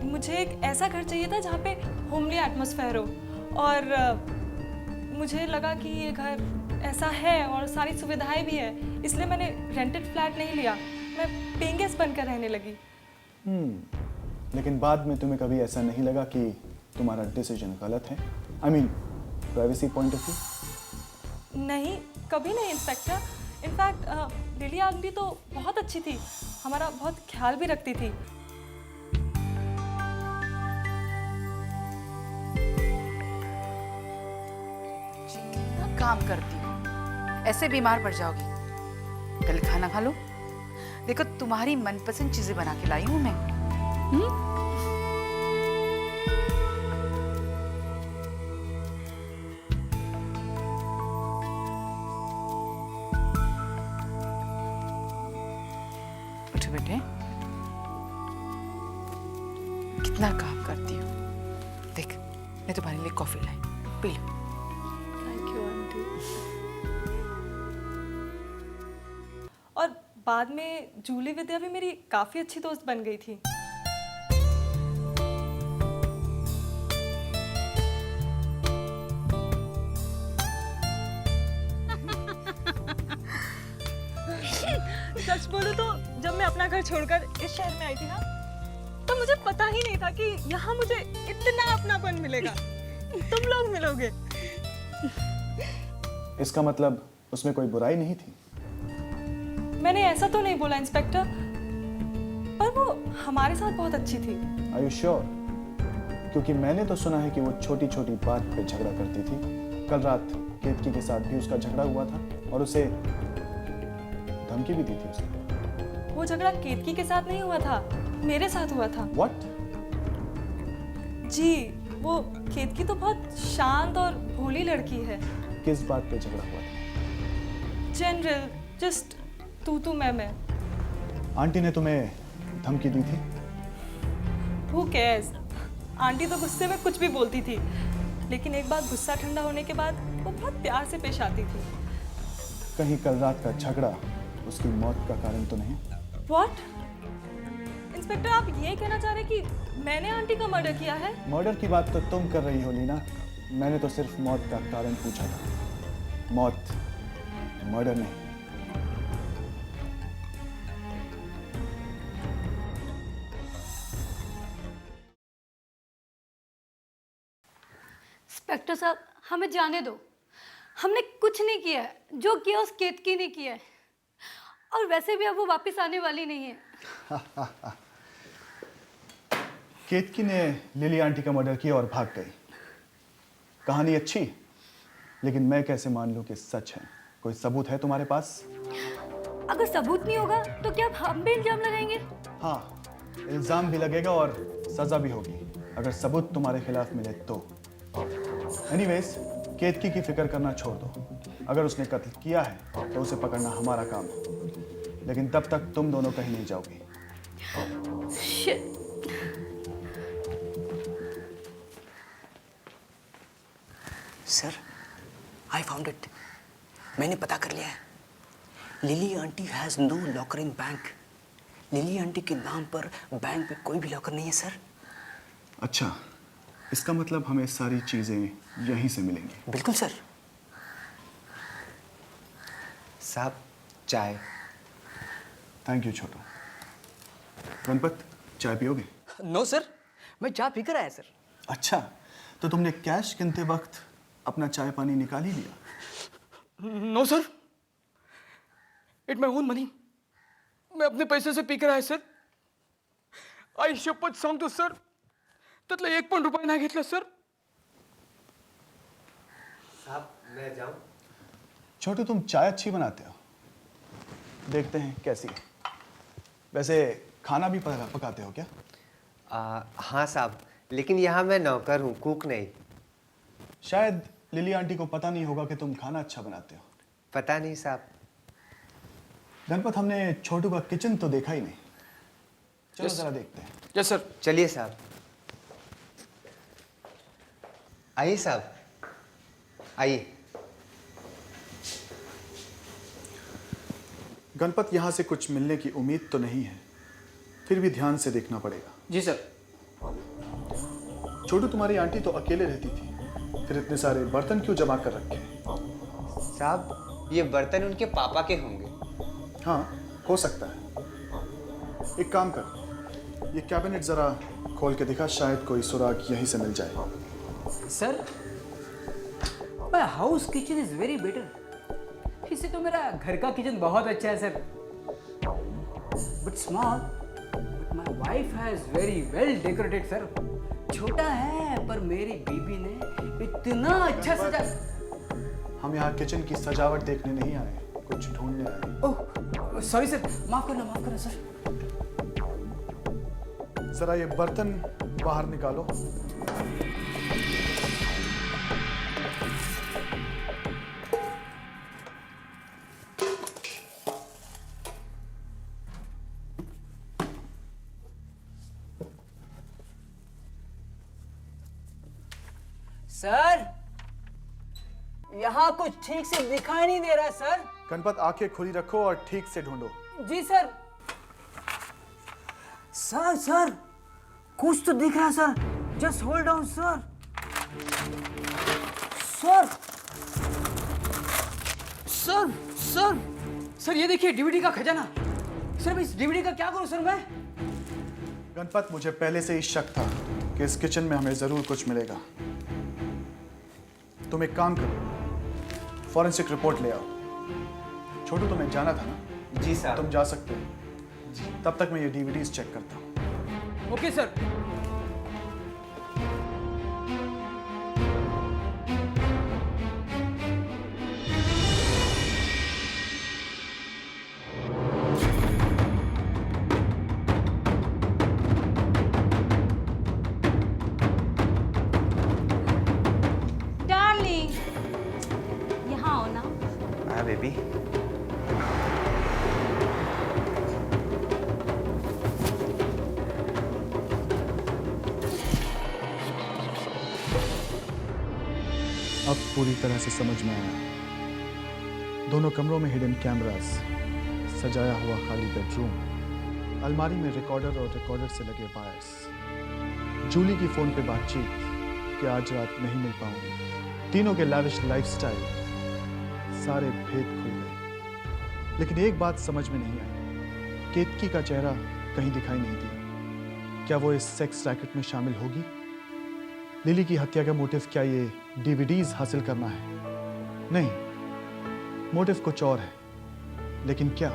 मुझे एक ऐसा घर चाहिए था जहाँ पे होमली एटमॉस्फेयर हो और मुझे लगा कि ये घर ऐसा है और सारी सुविधाएं भी है, इसलिए मैंने रेंटेड फ्लैट नहीं लिया, मैं पेइंग गेस्ट बनकर रहने लगी। लेकिन बाद में तुम्हें कभी ऐसा नहीं लगा कि तुम्हारा डिसीजन गलत है? I mean privacy point of view. नहीं, कभी नहीं इंस्पेक्टर। इनफैक्ट लिली आंटी तो बहुत अच्छी थी, हमारा बहुत ख्याल भी रखती थी। कितना काम करती हो, ऐसे बीमार पड़ जाओगी। पहले खाना खा लो। देखो तुम्हारी मनपसंद चीजें बना के लाई हूं मैं। उठो बेटे, कितना काम करती हो। देख, मैं तुम्हारे लिए coffee lie, P low. Thank you aunty. और बाद में जूली विद्या भी मेरी काफ़ी अच्छी दोस्त बन गई थी। सच बोलूं तो जब मैं अपना घर छोड़कर इस शहर में आई थी ना, तो मुझे पता ही नहीं था कि यहाँ मुझे इतना अपनापन मिलेगा। तुम लोग मिलोगे। इसका मतलब उसमें कोई बुराई नहीं थी? मैंने ऐसा तो नहीं बोला इंस्पेक्टर, पर वो हमारे साथ बहुत अच्छी थी। Are you sure? क्योंकि मैंने तो सुना है कि वो छोटी छोटी बात पे झगड़ा करती थी। कल रात केतकी के साथ भी उसका झगड़ा हुआ था और उसे धमकी भी दी थी उसने। वो झगड़ा केतकी के साथ नहीं हुआ था, मेरे साथ हुआ था। What? जी, वो केतकी तो बहुत शांत और भोली लड़की है। किस बात पे झगड़ा हुआ था? जनरल, जस्ट तू मैं। आंटी ने तुम्हें धमकी दी थी? Who cares? आंटी तो गुस्से में कुछ भी बोलती थी, लेकिन एक बार गुस्सा ठंडा होने के बाद वो बहुत प्यार से पेश आती थी। कहीं कल रात का झगड़ा उसकी मौत का कारण तो नहीं? What? इंस्पेक्टर, आप ये कहना चाह रहे कि मैंने आंटी का मर्डर किया है? मर्डर की बात तो तुम कर रही हो लीना, मैंने तो सिर्फ मौत का कारण पूछा था। मौत, मर्डर नहीं। इंस्पेक्टर साहब, हमें जाने दो। हमने कुछ नहीं किया है, जो किया उस केतकी ने किया है। और वैसे भी अब वो वापस आने वाली नहीं है। केतकी ने लिली आंटी का मर्डर किया और भाग गई। कहानी अच्छी, लेकिन मैं कैसे मान लूं कि सच है? कोई सबूत है तुम्हारे पास? अगर सबूत नहीं होगा तो क्या हम भी इल्जाम लगाएंगे? हाँ, इल्जाम भी लगेगा और सजा भी होगी अगर सबूत तुम्हारे खिलाफ मिले तो। एनीवेज, केतकी की फिक्र करना छोड़ दो। अगर उसने कत्ल किया है तो उसे पकड़ना हमारा काम है, लेकिन तब तक तुम दोनों कहीं नहीं जाओगी। Shit. Sir, I found it. मैंने पता कर लिया है। Lily aunty has no locker in bank. Lily aunty के नाम पर बैंक में कोई भी लॉकर नहीं है सर। अच्छा, इसका मतलब हमें सारी चीजें यहीं से मिलेंगी। बिल्कुल सर। साहब, चाय। थैंक यू छोटू। गणपत, चाय पियोगे? नो सर, मैं चाय पीकर आया सर। अच्छा, तो तुमने कैश गिनते वक्त अपना चाय पानी निकाल ही लिया? No sir, it my own money. मैं अपने पैसे से पीकर आया सर। आई शपथ सांगतो सर, त्यातला 1 पण रुपया नाही घेतला सर। साहब, मैं जाऊं? छोटू, तुम चाय अच्छी बनाते हो, देखते हैं कैसी है। वैसे खाना भी पकाते हो क्या? हाँ साहब, लेकिन यहाँ मैं नौकर हूँ, कुक नहीं। शायद लिली आंटी को पता नहीं होगा कि तुम खाना अच्छा बनाते हो। पता नहीं साहब। गणपत, हमने छोटू का किचन तो देखा ही नहीं। चलो Yes. जरा देखते हैं। Yes sir. चलिए साहब। आइए साहब, आइए। गणपत, यहाँ से कुछ मिलने की उम्मीद तो नहीं है, फिर भी ध्यान से देखना पड़ेगा। जी सर। छोटू, तुम्हारी आंटी तो अकेले रहती थी, फिर इतने सारे बर्तन क्यों जमा कर रखे? साहब, ये बर्तन उनके पापा के होंगे। हाँ, हो सकता है। एक काम कर, ये कैबिनेट जरा खोल के दिखा, शायद कोई सुराग यहीं से मिल जाए। Sir, my house kitchen is very better. इससे तो मेरा घर का किचन बहुत अच्छा है sir. But small, but my wife has very well decorated sir. छोटा है पर मेरी बीबी ने इतना अच्छा सजा। हम यहाँ किचन की सजावट देखने नहीं आए, कुछ ढूंढने आए। ओह सॉरी सर, माफ करना सर। जरा ये बर्तन बाहर निकालो। सर, यहाँ कुछ ठीक से दिखाई नहीं दे रहा सर। गणपत, आंखें खुली रखो और ठीक से ढूंढो। जी सर। सर, कुछ तो दिख रहा है sir. Just hold on sir. Sir, ये देखिए डीवीडी का खजाना। सर मैं इस डीवीडी का क्या करूं सर मैं? गणपत, मुझे पहले से ही शक था कि इस किचन में हमें जरूर कुछ मिलेगा। तुम एक काम करो, फॉरेंसिक रिपोर्ट ले आओ। छोटू, तुम्हें जाना था ना? जी साहब। तुम जा सकते हो। तब तक मैं ये डीवीडीज चेक करता हूँ। Okay sir. डार्लिंग, यहाँ आओ ना। आया बेबी। अब पूरी तरह से समझ में आया। दोनों कमरों में हिडन कैमरास, सजाया हुआ खाली बेडरूम, अलमारी में रिकॉर्डर और रिकॉर्डर से लगे वायर्स, जूली की फोन पे बातचीत कि आज रात नहीं मिल पाऊंगी, तीनों के लाविश लाइफस्टाइल, सारे भेद खुल गए। लेकिन एक बात समझ में नहीं आई, केतकी का चेहरा कहीं दिखाई नहीं दिया। क्या वो इस सेक्स रैकेट में शामिल होगी? लिली की हत्या का मोटिव क्या ये डीवीडीज हासिल करना है? नहीं, मोटिव कुछ और है। लेकिन क्या?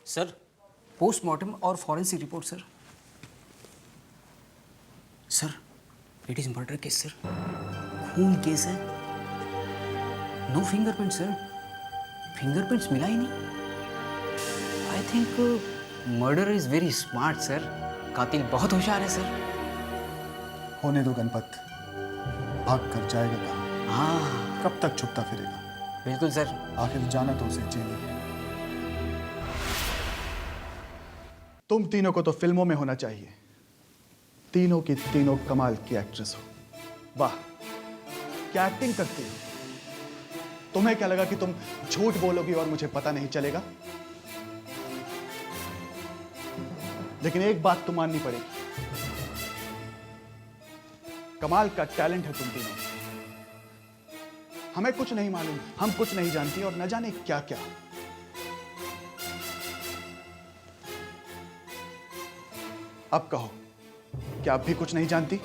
सर, पोस्टमार्टम और forensic report sir. Sir, it is murder case sir, खून केस है। नो फिंगरप्रिंट सर, फिंगरप्रिंट्स मिला ही नहीं। I think murder is very smart sir, कातिल बहुत होशियार है सर। होने दो गणपत, भाग कर जाएगा कहाँ? हाँ कब तक छुपता फिरेगा? बिल्कुल सर। आखिर जाना तो उसे जेल में। तुम तीनों को तो फिल्मों में होना चाहिए। तीनों की तीनों कमाल की एक्ट्रेस हो। वाह, क्या एक्टिंग करती हो। तुम्हें क्या लगा कि तुम झूठ बोलोगी और मुझे पता नहीं चलेगा? लेकिन एक बात तो माननी पड़ेगी, कमाल का टैलेंट है तुम तीनों। हमें कुछ नहीं मालूम, हम कुछ नहीं जानती और न जाने क्या क्या। अब कहो, क्या आप भी कुछ नहीं जानती?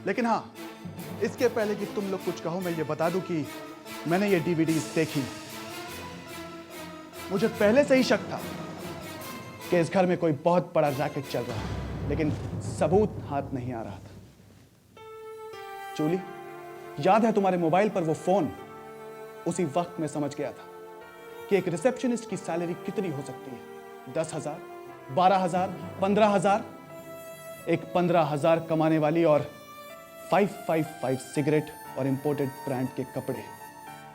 लेकिन हाँ, इसके पहले कि तुम लोग कुछ कहो, मैं ये बता दूं कि मैंने ये डीवीडीज देखी। मुझे पहले से ही शक था कि इस घर में कोई बहुत बड़ा रैकेट चल रहा है, लेकिन सबूत हाथ नहीं आ रहा था। जूली, याद है तुम्हारे मोबाइल पर वो फोन? उसी वक्त मैं समझ गया था कि एक रिसेप्शनिस्ट की सैलरी कितनी हो सकती है। 10,000, 12,000, 15,000। एक 15,000 कमाने वाली और 555 सिगरेट और इंपोर्टेड ब्रांड के कपड़े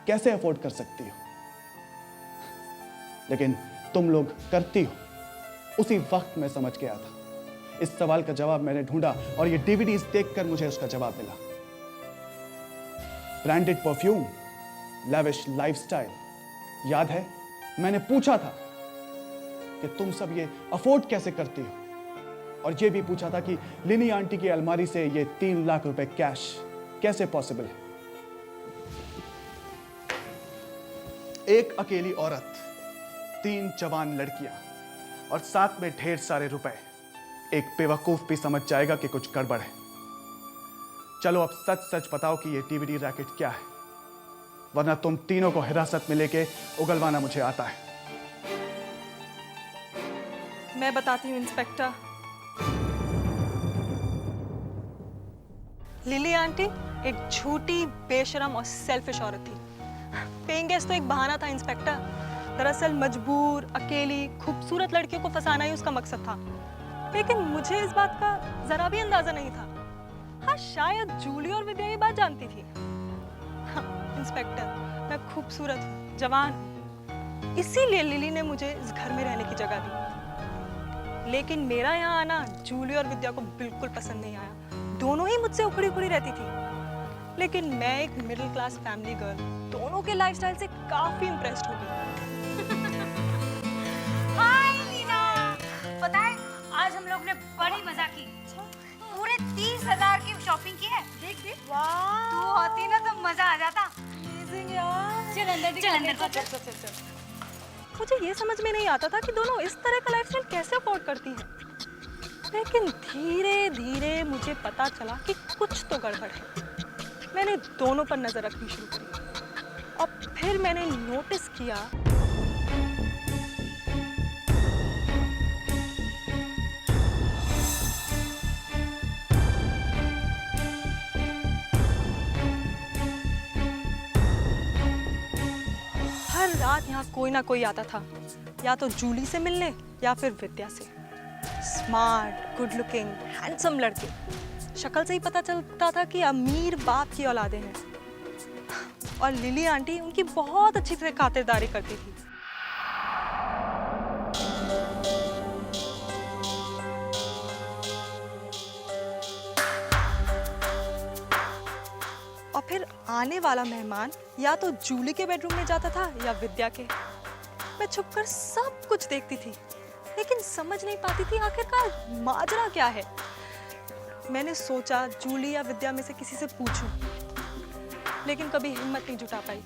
कैसे अफोर्ड कर सकती हो? लेकिन तुम लोग करती हो। उसी वक्त मैं समझ गया था। इस सवाल का जवाब मैंने ढूंढा और ये डीवीडीज देखकर मुझे उसका जवाब मिला। Branded perfume, lavish lifestyle. याद है, मैंने पूछा था कि तुम सब ये अफोर्ड कैसे करती हो, और ये भी पूछा था कि लिनी आंटी की अलमारी से ये 3 लाख रुपए कैश कैसे पॉसिबल है। एक अकेली औरत, 3 जवान लड़कियां और साथ में ढेर सारे रुपए। एक बेवकूफ भी समझ जाएगा कि कुछ गड़बड़ है। चलो अब सच सच बताओ कि ये डीवीडी रैकेट क्या है, वरना तुम तीनों को हिरासत में लेके उगलवाना मुझे आता है। मैं बताती हूँ इंस्पेक्टर। लिली आंटी एक झूठी, बेशरम और सेल्फिश औरत थी। पेइंग गेस्ट तो एक बहाना था इंस्पेक्टर। दरअसल मजबूर, अकेली, खूबसूरत लड़कियों को फंसाना ही उसका मकसद था। लेकिन मुझे इस बात का जरा भी अंदाजा नहीं था। हाँ, शायद जूली और विद्या ये बात जानती थी। हाँ, इंस्पेक्टर, मैं खूबसूरत हूँ, जवान हूँ, इसीलिए लिली ने मुझे इस घर में रहने की जगह दी। लेकिन मेरा यहाँ आना जूली और विद्या को बिल्कुल पसंद नहीं आया। दोनों ही मुझसे उखड़ी उखड़ी रहती थी। लेकिन मैं एक मिडिल क्लास फैमिली गर्ल, दोनों के लाइफस्टाइल से काफी इम्प्रेस्ड हो गई। हाय लीना, पता है आज हम लोग ने बड़ी मजा की। पूरे 30,000 की शॉपिंग की है। देख देख। वाह, होती ना तो मजा आ जाता। अमेजिंग यार। चल अंदर चल अंदर को चल चल चल चल। मुझे ये समझ में नहीं आता था कि दोनों इस तरह का लाइफस्टाइल कैसे अफोर्ड करती हैं, लेकिन धीरे धीरे मुझे पता चला कि कुछ तो गड़बड़ है। मैंने दोनों पर नजर रखनी शुरू करी और फिर मैंने नोटिस किया हर रात यहाँ कोई ना कोई आता था, या तो जूली से मिलने या फिर विद्या से। स्मार्ट, गुड लुकिंग, हैंडसम लड़के। शक्ल से ही पता चलता था कि अमीर बाप की औलादे हैं। और लिली आंटी उनकी बहुत अच्छी तरह खातिरदारी करती थी। और फिर आने वाला मेहमान या तो जूली के बेडरूम में जाता था या विद्या के। मैं छुपकर सब कुछ देखती थी, लेकिन समझ नहीं पाती थी आखिरकार माजरा क्या है। मैंने सोचा जूली या विद्या में से किसी से पूछूं, लेकिन कभी हिम्मत नहीं जुटा पाई।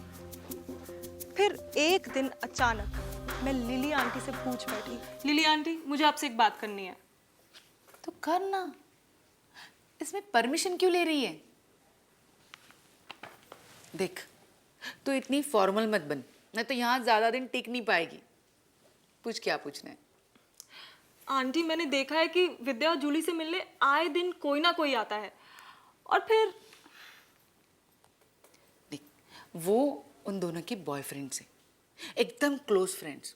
फिर एक दिन अचानक मैं लिली आंटी से पूछ बैठी, लिली आंटी मुझे आपसे एक बात करनी है। तो करना, इसमें परमिशन क्यों ले रही है? देख, तू इतनी फॉर्मल मत बन, नहीं तो यहाँ ज्यादा दिन टिक नहीं पाएगी। पूछ, क्या पूछना है? आंटी मैंने देखा है कि विद्या और जूली से मिलने आए दिन कोई ना कोई आता है, और फिर देख, वो उन दोनों के बॉयफ्रेंड से एकदम क्लोज फ्रेंड्स।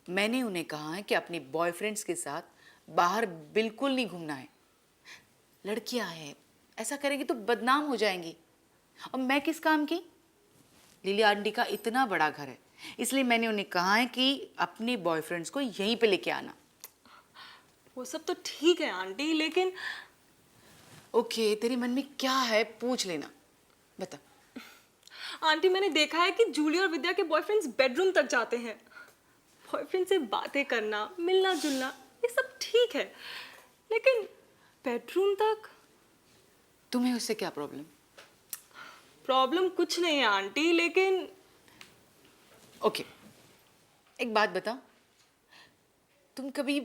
मैंने उन्हें कहा है कि अपने बॉयफ्रेंड्स के साथ बाहर बिल्कुल नहीं घूमना है। लड़कियां हैं, ऐसा करेंगी तो बदनाम हो जाएंगी। और मैं किस काम की? लिली आंटी का इतना बड़ा घर है, इसलिए मैंने उन्हें कहा है कि अपने बॉयफ्रेंड्स को यहीं पे लेके आना। वो सब तो ठीक है आंटी, लेकिन ओके, तेरे मन में क्या है पूछ लेना, बता। आंटी मैंने देखा है कि जूली और विद्या के बॉयफ्रेंड्स बेडरूम तक जाते हैं। बॉयफ्रेंड से बातें करना, मिलना जुलना, ये सब ठीक है, लेकिन बेडरूम तक? तुम्हें उससे क्या प्रॉब्लम? प्रॉब्लम कुछ नहीं है आंटी, लेकिन ओके, एक बात बता, तुम कभी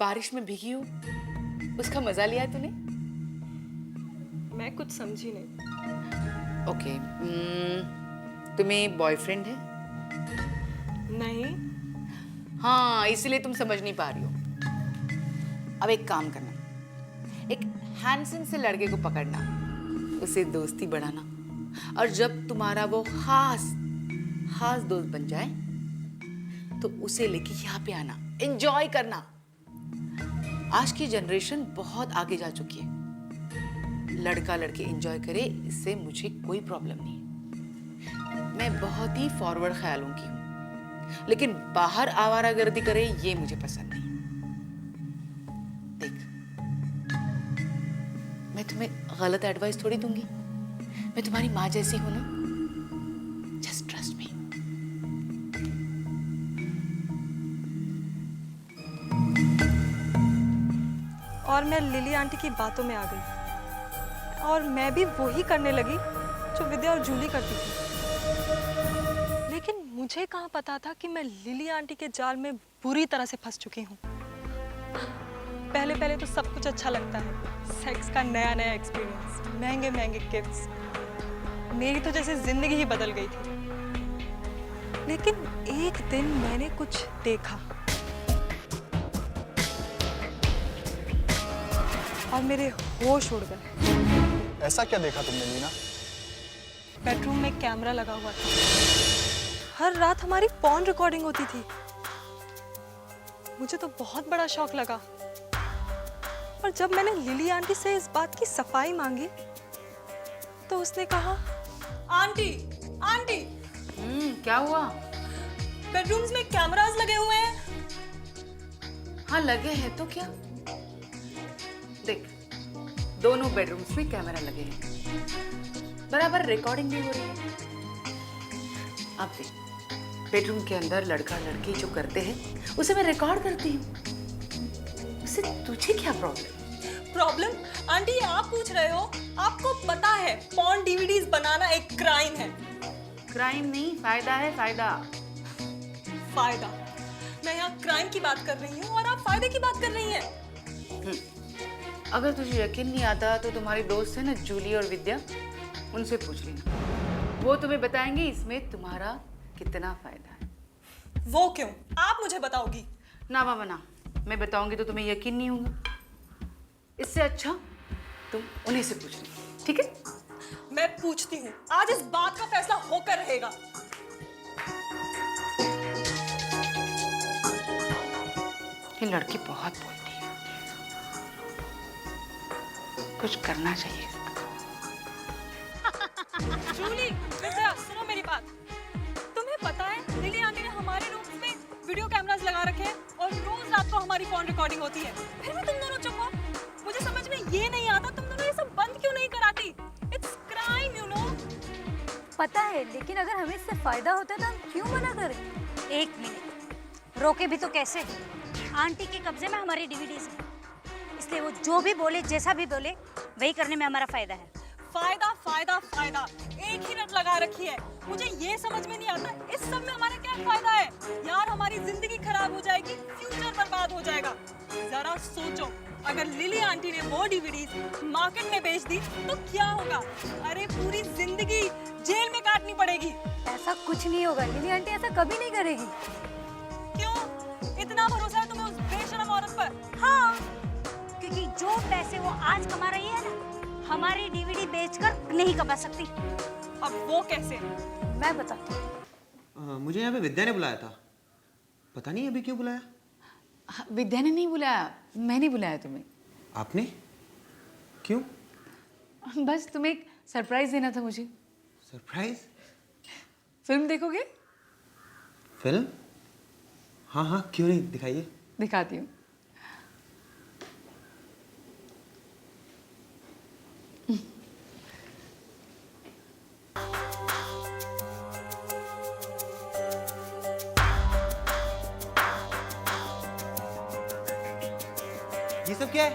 बारिश में भीगी हो? उसका मजा लिया है तूने? मैं कुछ समझी नहीं। ओके, तुम्हें बॉयफ्रेंड है? नहीं। हाँ, इसलिए तुम समझ नहीं पा रही हो। अब एक काम करना, एक हैंडसम से लड़के को पकड़ना, उसे दोस्ती बढ़ाना, और जब तुम्हारा वो खास दोस्त बन जाए तो उसे लेके यहाँ पे आना, एंजॉय करना। आज की जनरेशन बहुत आगे जा चुकी है। लड़का लड़की एंजॉय करे, इससे मुझे कोई प्रॉब्लम नहीं है। मैं बहुत ही फॉरवर्ड ख्यालों की हूँ, लेकिन बाहर आवारागर्दी करे ये मुझे पसंद नहीं। देख, मैं तुम्हें गलत एडवाइस थोड़ी दूंगी। मैं तुम्हारी माँ जैसी हूं ना, जस्ट ट्रस्ट मी। और मैं लिली आंटी की बातों में आ गई, और मैं भी वही करने लगी जो विद्या और जूली करती थी। लेकिन मुझे कहाँ पता था कि मैं लिली आंटी के जाल में बुरी तरह से फंस चुकी हूँ। पहले पहले तो सब कुछ अच्छा लगता है, सेक्स का नया नया एक्सपीरियंस, महंगे महंगे गिफ्ट्स। मेरी तो जैसे जिंदगी ही बदल गई थी। लेकिन एक दिन मैंने कुछ देखा और मेरे होश उड़ गए। ऐसा क्या देखा तुमने मीना? बेडरूम में कैमरा लगा हुआ था। हर रात हमारी पॉर्न रिकॉर्डिंग होती थी। मुझे तो बहुत बड़ा शौक लगा, और जब मैंने लिली आंटी से इस बात की सफाई मांगी तो उसने कहा, आंटी आंटी क्या हुआ? बेडरूम्स में कैमरास लगे हुए हैं। हाँ, लगे हैं तो क्या? देख, दोनों बेडरूम्स में कैमरा लगे हैं, बराबर रिकॉर्डिंग भी हो रही है। अब देख, बेडरूम के अंदर लड़का लड़की जो करते हैं उसे मैं रिकॉर्ड करती हूँ। उससे तुझे क्या प्रॉब्लम? प्रॉब्लम? आंटी ये आप पूछ रहे हो? आपको पता है पॉर्न डीवीडीज बनाना एक क्राइम है। क्राइम नहीं, फायदा है, फायदा। फायदा? मैं यहाँ क्राइम की बात कर रही हूँ और आप फायदे की बात कर रही हैं। अगर तुझे यकीन नहीं आता तो तुम्हारी दोस्त है ना जूली और विद्या, उनसे पूछ लेना, वो तुम्हें बताएंगे इसमें तुम्हारा कितना फायदा है। वो क्यों? आप मुझे बताओगी? ना बाबा ना, मैं बताऊंगी तो तुम्हें यकीन नहीं होगा। इससे अच्छा तुम उन्हीं से पूछ लो, ठीक है? मैं पूछती हूँ, आज इस बात का फैसला होकर रहेगा। ये लड़की बहुत बोलती है, कुछ करना चाहिए इसका। जूली, विद्या, सुनो मेरी बात। तुम्हें पता है लिली आंटी ने हमारे रूम्स में वीडियो कैमरास लगा रखे हैं और रोज रात को हमारी फोन रिकॉर्डिंग होती है। फिर भी तुम दोनों चुप हो। मुझे समझ में ये नहीं आता तुम दोनों ये सब बंद क्यों नहीं कराती? It's crime, you know. पता है, लेकिन अगर हमें इससे फायदा होता है तो हम क्यों मना करें? एक मिनट, रोके भी तो कैसे? आंटी के कब्जे में हमारी डीवीडीज है, इसलिए वो जो भी बोले, जैसा भी बोले, वही करने में हमारा फायदा है। फायदा फायदा फायदा, एक ही रट लगा रखी है। मुझे ये समझ में नहीं आता इस सब में हमारा क्या फायदा है? यार हमारी जिंदगी खराब हो जाएगी, फ्यूचर बर्बाद हो जाएगा। जरा सोचो, अगर लिली आंटी ने वो डीवीडीज मार्केट में बेच दी तो क्या होगा? अरे पूरी जिंदगी जेल में काटनी पड़ेगी। ऐसा कुछ नहीं होगा, लिली आंटी ऐसा कभी नहीं करेगी। क्यों? इतना भरोसा है तुम्हें उस बेशरम औरत पर? हाँ, क्योंकि जो पैसे वो आज कमा रही है ना, हमारी डीवीडी बेचकर नहीं कमा सकती। अब वो कैसे? मैं बताती हूँ। मुझे यहाँ पे विद्या ने बुलाया था, पता नहीं अभी क्यों बुलाया। हाँ, विद्या ने नहीं बुलाया, मैंने बुलाया तुम्हें। आपने? क्यों? बस तुम्हें एक सरप्राइज देना था मुझे। सरप्राइज? फिल्म देखोगे? फिल्म? हाँ हाँ, क्यों नहीं, दिखाइए। दिखाती हूँ। ये सब क्या है?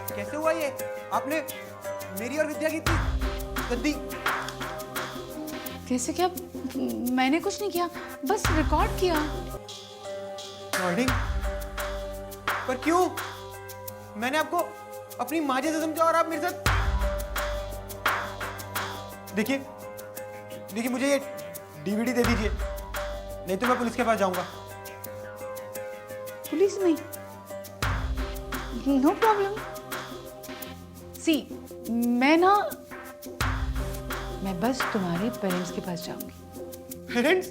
कैसे हुआ ये? आपने मेरी और विद्या की इतनी गंदी। कैसे क्या? मैंने कुछ नहीं किया, बस रिकॉर्ड किया। रिकॉर्डिंग? पर क्यों? मैंने आपको अपनी माँ जैसा समझा और आप मेरे साथ। देखिए देखिए, मुझे ये डीवीडी दे दीजिए, नहीं तो मैं पुलिस के पास जाऊंगा। पुलिस में? No problem. सी, मैं बस तुम्हारे पेरेंट्स के पास जाऊंगी। पेरेंट्स?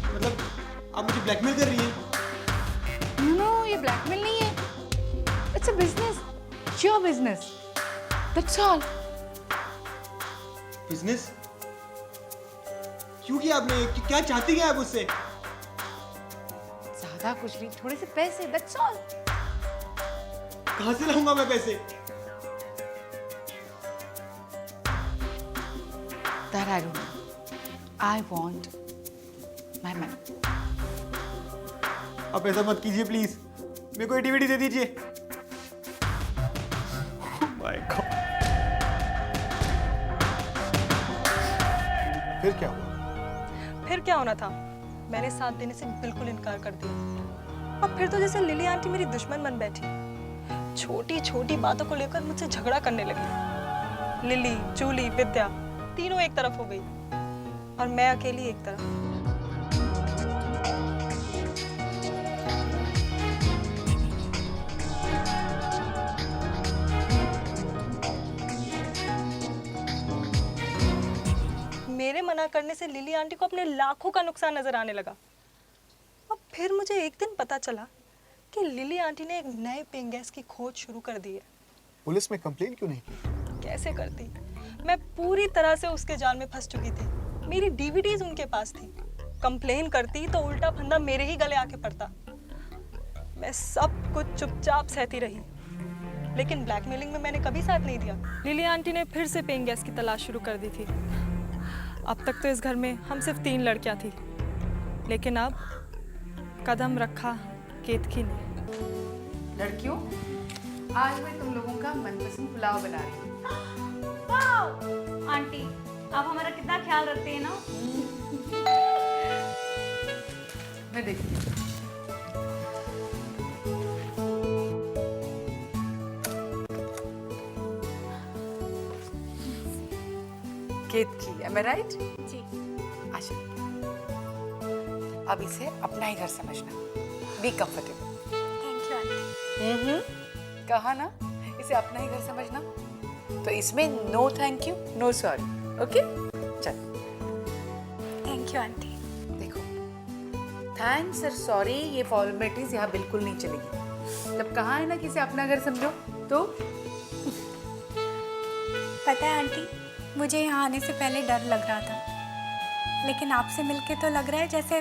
मतलब आप मुझे ब्लैकमेल कर रही हैं? नो, ये ब्लैकमेल नहीं है। It's a business, your business, that's all. Business? क्यों किया आपने? क्या चाहती क्या आप मुझसे? ज्यादा कुछ नहीं, थोड़े से पैसे, दैट्स ऑल। कहां से लाऊंगा मैं पैसे? That I don't know. I want my money. आप ऐसा मत कीजिए प्लीज, मेरे को डीवीडी दे दीजिए। My God. फिर क्या हुआ? फिर क्या होना था? मैंने साथ देने से बिल्कुल इनकार कर दिया। अब फिर तो जैसे लिली आंटी मेरी दुश्मन बन बैठी, छोटी छोटी बातों को लेकर मुझसे झगड़ा करने लगी। लिली, जूली, विद्या तीनों एक तरफ हो गई और मैं अकेली एक तरफ। मेरे मना करने से लिली आंटी को अपने लाखों का नुकसान नजर आने लगा। अब फिर मुझे एक दिन पता चला कि लिली आंटी ने एक नए पेइंग गेस्ट की खोज शुरू कर दी है। पुलिस में कंप्लेन क्यों नहीं की? कैसे करती? मैं पूरी तरह से उसके जाल में फंस चुकी थी। मेरी डीवीडीज उनके पास थी। कंप्लेन करती तो उल्टा फंदा मेरे ही गले आके पड़ता। मैं सब कुछ चुपचाप सहती रही, लेकिन ब्लैकमेलिंग में मैंने कभी साथ नहीं दिया। लिली आंटी ने फिर से पेइंग गेस्ट की तलाश शुरू कर दी थी। अब तक तो इस घर में हम सिर्फ 3 लड़कियां थी, लेकिन अब कदम रखा केतकी ने। लड़कियों, आज मैं तुम लोगों का मनपसंद पुलाव बना रही हूँ। आंटी आप हमारा कितना ख्याल रखते हैं ना। मैं देखती हूँ। केतकी, am I right? जी आशा, अब इसे अपना ही घर समझना। Be comfortable. Thank you aunty. कहा ना, इसे अपना ही घर समझना। तो इसमें no thank you, no sorry. Okay, चल। Thank you aunty. देखो, थैंक्स और सॉरी ये फॉर्मेलिटीज यहाँ बिल्कुल नहीं चलेगी। जब कहा है ना कि इसे अपना घर समझो, तो पता है आंटी, मुझे यहाँ आने से पहले डर लग रहा था, लेकिन आपसे मिलके तो लग रहा है जैसे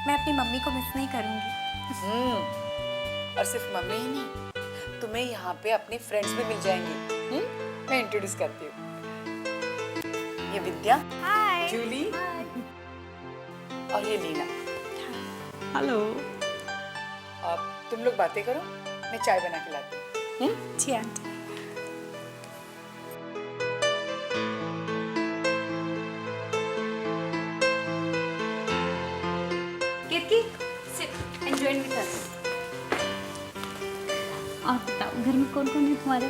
मैं अपनी मम्मी को मिस नहीं करूँगी। और सिर्फ मम्मी ही नहीं, तुम्हें यहाँ पे अपने फ्रेंड्स भी मिल जाएंगे। मैं इंट्रोड्यूस करती हूँ। ये विद्या, हाय। जूली और ये लीना। हेलो। अब तुम लोग बातें करो, मैं चाय बना के लाती हूँ। जी aunty. Ketaki sit and join with us. और बताओ घर में कौन कौन है तुम्हारे?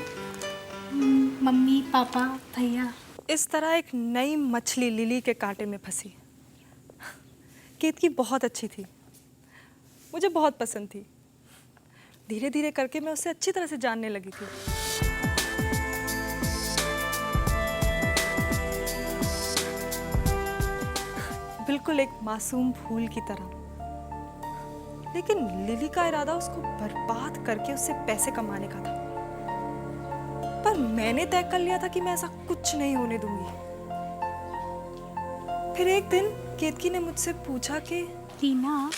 मम्मी, पापा, भैया। इस तरह एक नई मछली लिली के कांटे में फंसी। केतकी बहुत अच्छी थी, मुझे बहुत पसंद थी। धीरे धीरे करके मैं उसे अच्छी तरह से जानने लगी थी। बिल्कुल एक मासूम फूल की तरह। लेकिन लिली का इरादा उसको बर्बाद करके उससे पैसे कमाने का था। पर मैंने तय कर लिया था कि मैं ऐसा कुछ नहीं होने दूंगी। फिर एक दिन केतकी ने मुझसे पूछा कि रीना,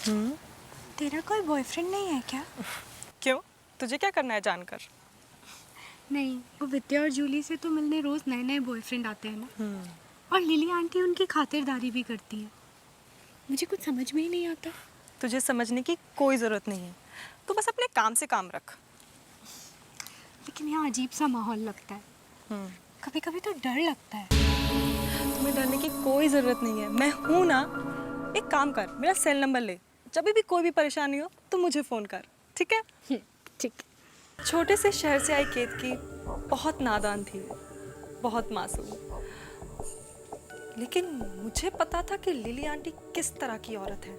तेरा कोई बॉयफ्रेंड नहीं है क्या? क्यों, तुझे क्या करना है जानकर? नहीं, वो विद्या और जूली से तो मिलने रोज नए नए बॉयफ्रेंड आते हैं ना। और लिली आंटी उनकी खातिरदारी भी करती है। मुझे कुछ समझ में ही नहीं आता। तुझे समझने की कोई ज़रूरत नहीं है, तू बस अपने काम से काम रख। लेकिन यहाँ अजीब सा माहौल लगता है। कभी कभी तो डर लगता है। तुम्हें डरने की कोई ज़रूरत नहीं है, मैं हूँ ना। एक काम कर, मेरा सेल नंबर ले, जब भी कोई भी परेशानी हो तो मुझे फ़ोन कर, ठीक है? ठीक। छोटे से शहर से आई केतकी बहुत नादान थी, बहुत मासूम। लेकिन मुझे पता था कि लिली आंटी किस तरह की औरत है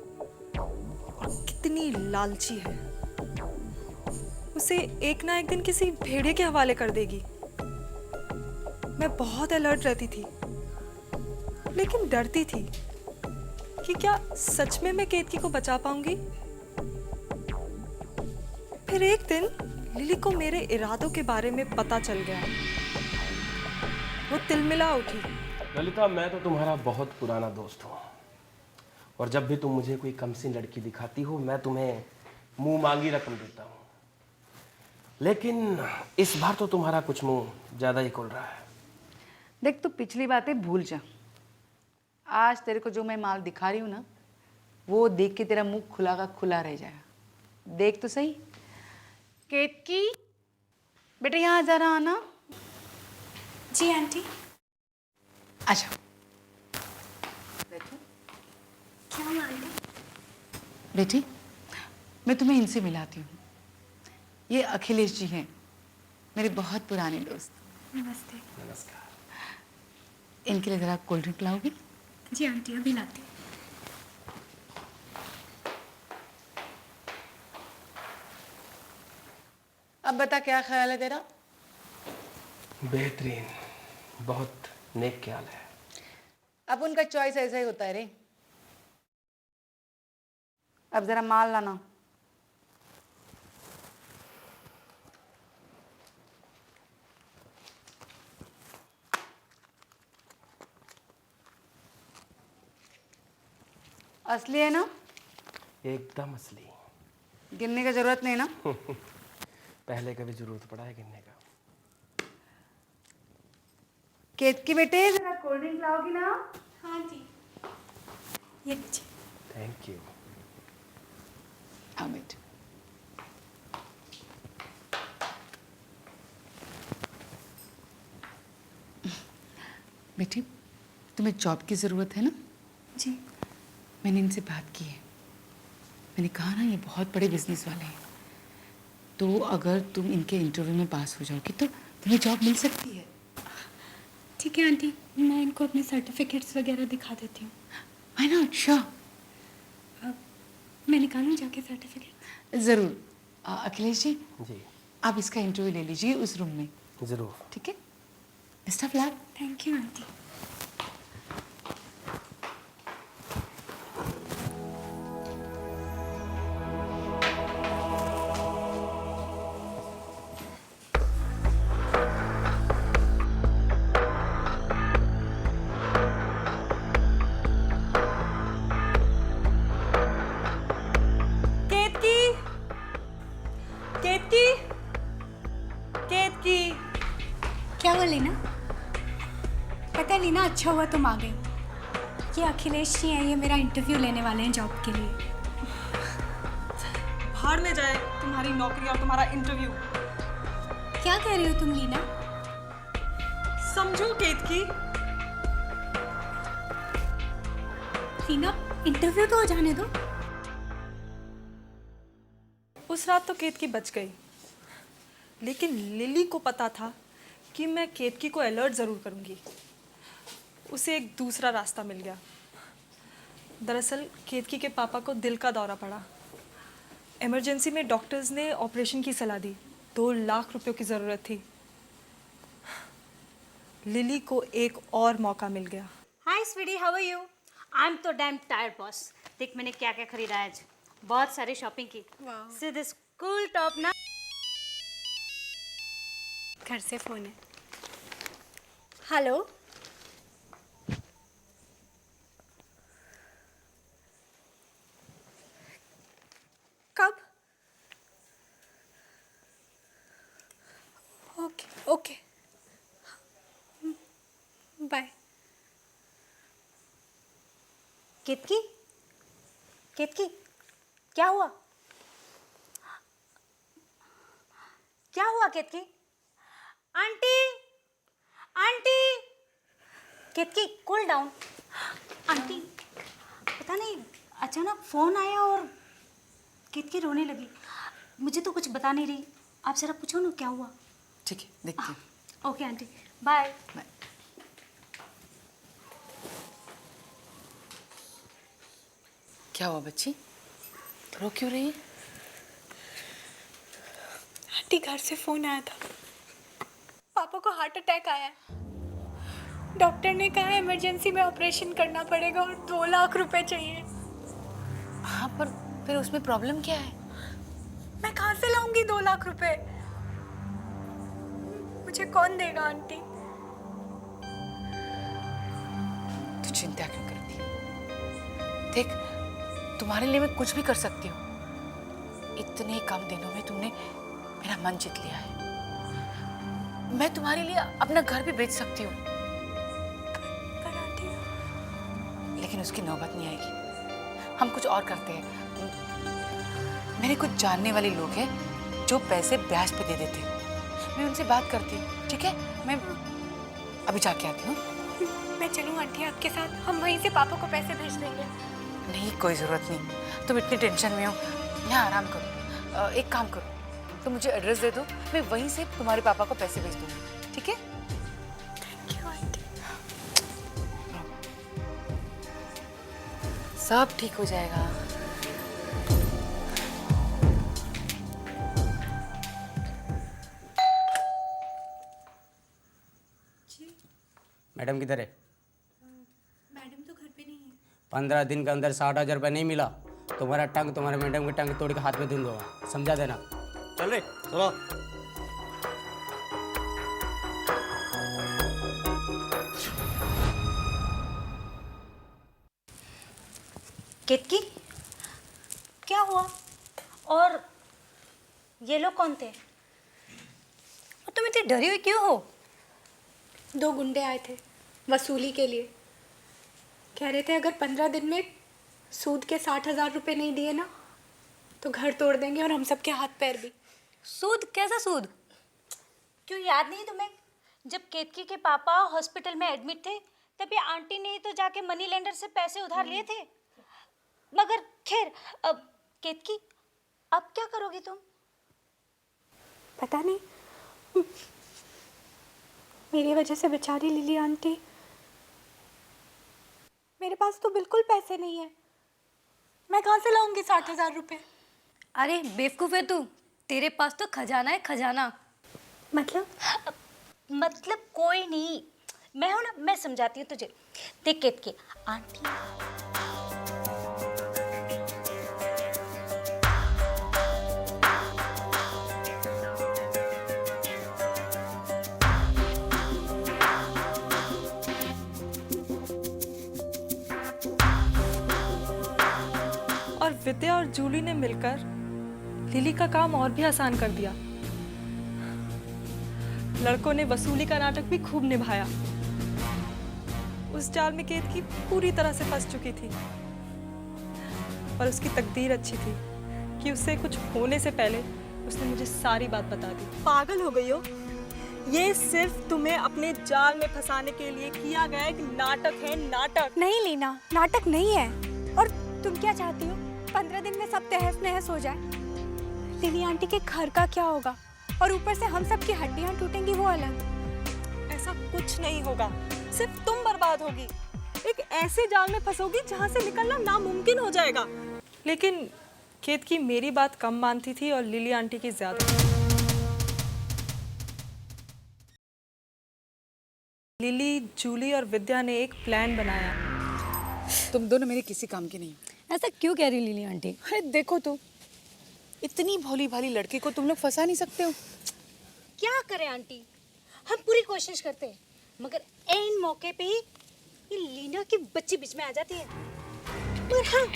और कितनी लालची है। उसे एक ना एक दिन किसी भेड़िए के हवाले कर देगी। मैं बहुत अलर्ट रहती थी, लेकिन डरती थी कि क्या सच में मैं केतकी को बचा पाऊंगी। फिर एक दिन लिली को मेरे इरादों के बारे में पता चल गया। वो तिलमिला उठी। ललिता, मैं तो तुम्हारा बहुत पुराना दोस्त हूँ और जब भी तुम मुझे कोई कमसिन लड़की दिखाती हो मैं तुम्हें मुंह मांगी रकम देता हूँ। लेकिन इस बार तो तुम्हारा कुछ मुंह ज़्यादा ही खुल रहा है। देख, तू पिछली बातें भूल जा। आज तेरे को जो मैं माल दिखा रही हूँ ना, वो देख के तेरा मुंह खुला का खुला रह जाएगा। देख तो सही। केतकी, बेटा यहाँ जरा आना। जी आंटी। अच्छा, बैठो। क्या हुआ आंटी? बेटी, मैं तुम्हें इनसे मिलाती हूँ। ये अखिलेश जी हैं, मेरे बहुत पुराने दोस्त। नमस्ते। नमस्कार। इनके लिए ज़रा कोल्ड ड्रिंक लाओगी? जी आंटी, अभी लाती। अब बता, क्या ख्याल है तेरा? बेहतरीन, बहुत नेक ख्याल है। अब उनका चॉइस ऐसा ही होता है रे। अब ज़रा माल लाना। असली है ना? एकदम असली। गिनने का जरूरत नहीं ना? पहले कभी जरूरत पड़ा है गिनने का? केतकी बेटे, जरा कोल्ड ड्रिंक लाओगी ना? हाँ जी। ये लीजिए। Thank you. हाँ बेटे। बेटी, तुम्हें जॉब की ज़रूरत है ना? जी। मैंने इनसे बात की है। मैंने कहा ना, ये बहुत बड़े बिजनेस वाले हैं, तो अगर तुम इनके इंटरव्यू में पास हो जाओगी तो तुम्हें जॉब मिल सकती है। ठीक है आंटी, मैं इनको अपने सर्टिफिकेट्स वगैरह दिखा देती हूँ। है ना? अच्छा, मैं निकालूँ जाके सर्टिफिकेट? ज़रूर। अखिलेश जी, जी आप इसका इंटरव्यू ले लीजिए उस रूम में, ज़रूर। ठीक है? Best of luck. Thank you aunty. Ketaki, Ketaki, Ketaki. क्या हुआ लीना? पता है लीना, अच्छा हुआ तुम आ गई। ये अखिलेश जी हैं, ये मेरा इंटरव्यू लेने वाले हैं जॉब के लिए। भाड़ में जाए तुम्हारी नौकरी और तुम्हारा इंटरव्यू। क्या कह रही हो तुम लीना? समझो केतकी, लीना इंटरव्यू तो हो जाने दो। उस रात तो केतकी बच गई, लेकिन लिली को पता था कि मैं केतकी को अलर्ट ज़रूर करूंगी। उसे एक दूसरा रास्ता मिल गया। दरअसल केतकी के पापा को दिल का दौरा पड़ा। इमरजेंसी में डॉक्टर्स ने ऑपरेशन की सलाह दी। 2 लाख रुपयों की ज़रूरत थी। लिली को एक और मौका मिल गया। Hi sweetie, how are you? I am so damn tired boss. देख मैंने क्या क्या खरीदा है आज। बहुत सारी शॉपिंग की। सी दिस कूल टॉप ना। घर से फोन है। हेलो। कब? Okay okay, bye. Ketaki, Ketaki, क्या हुआ? क्या हुआ Ketaki? Aunty, aunty. Ketaki cool down. Aunty, पता नहीं अचानक फोन आया और केतकी रोने लगी। मुझे तो कुछ बता नहीं रही। आप जरा पूछो ना क्या हुआ। ठीक है, देखती हूँ। Okay aunty, bye. बाय। क्या हुआ बच्ची, रो क्यों रही है? आंटी घर से फोन आया था, पापा को हार्ट अटैक आया है। डॉक्टर ने कहा इमरजेंसी में ऑपरेशन करना पड़ेगा और 2 लाख रुपए चाहिए। हाँ, पर फिर उसमें प्रॉब्लम क्या है? मैं कहाँ से लाऊंगी 2 लाख रुपए? मुझे कौन देगा आंटी? तू चिंता क्यों करती है? देख, तुम्हारे लिए मैं कुछ भी कर सकती हूँ। इतने कम दिनों में तुमने मेरा मन जीत लिया है। मैं तुम्हारे लिए अपना घर भी बेच सकती हूँ, पर आंटी, लेकिन उसकी नौबत नहीं आएगी। हम कुछ और करते हैं। मेरे कुछ जानने वाले लोग हैं जो पैसे ब्याज पे दे देते हैं। मैं उनसे बात करती हूँ, ठीक है? मैं अभी जाके आती हूँ। मैं चलूँ आंटी आपके साथ? हम वहीं से पापा को पैसे भेज देंगे। नहीं, कोई ज़रूरत नहीं। तुम इतनी टेंशन में हो, यहाँ आराम करो। एक काम करो, तुम मुझे एड्रेस दे दो, मैं वहीं से तुम्हारे पापा को पैसे भेज दूँगी, ठीक है? Thank you aunty. सब ठीक हो जाएगा। मैडम किधर है? मैडम तो घर पे नहीं है। 15 दिन के अंदर 60,000 रुपये नहीं मिला, तुम्हारा टंग तुम्हारे मैडम की टंग तोड़ के हाथ में दूँ दूंगा, समझा देना। चल रे चलो। केतकी, क्या हुआ? और ये लोग कौन थे? और तुम इतनी डरी हुई क्यों हो? 2 गुंडे आए थे वसूली के लिए। कह रहे थे अगर 15 दिन में सूद के 60,000 रुपये नहीं दिए ना तो घर तोड़ देंगे और हम सबके हाथ पैर भी। सूद? कैसा सूद? क्यों याद नहीं तुम्हें, जब केतकी के पापा हॉस्पिटल में एडमिट थे तभी आंटी ने ही तो जाके मनी लेंडर से पैसे उधार लिए थे। मगर खैर, अब केतकी अब क्या करोगी तुम? पता नहीं, मेरी वजह से बेचारी लिली आंटी। मेरे पास तो बिल्कुल पैसे नहीं है, मैं कहाँ से लाऊंगी 60,000 रुपए? अरे बेवकूफ़ है तू, तेरे पास तो खजाना है, खजाना। मतलब कोई नहीं, मैं हूं ना, मैं समझाती हूँ तुझे। देख केतकी, आंटी और विद्या और जूली ने मिलकर लिली का काम और भी आसान कर दिया। लड़कों ने वसूली का नाटक भी खूब निभाया। उस जाल में केतकी पूरी तरह से फंस चुकी थी, पर उसकी तकदीर अच्छी थी कि उससे कुछ होने से पहले उसने मुझे सारी बात बता दी। पागल हो गई हो? ये सिर्फ तुम्हें अपने जाल में फंसाने के लिए किया गया एक नाटक है, नाटक। नहीं लीना, नाटक नहीं है। और तुम क्या चाहती हो, 15 दिन में सब तहस नहस हो जाए? लिली आंटी के घर का क्या होगा? और ऊपर से हम सब की हड्डियां टूटेंगी, वो अलग। ऐसा कुछ नहीं होगा, सिर्फ तुम बर्बाद होगी। एक ऐसे जाल में फंसोगी जहां से निकलना नामुमकिन हो जाएगा। लेकिन केतकी मेरी बात कम मानती थी और लिली आंटी की ज्यादा। लिली, जूली और विद्या ने एक प्लान बनाया। तुम दोनों मेरे किसी काम के नहीं हो। ऐसा क्यों कह रही लिली आंटी? अरे देखो तो, इतनी भोली भाली लड़की को तुम लोग फंसा नहीं सकते हो। क्या करें आंटी, हम पूरी कोशिश करते हैं, मगर ऐन मौके पे ही ये लीना की बच्ची बीच में आ जाती है। पर हाँ,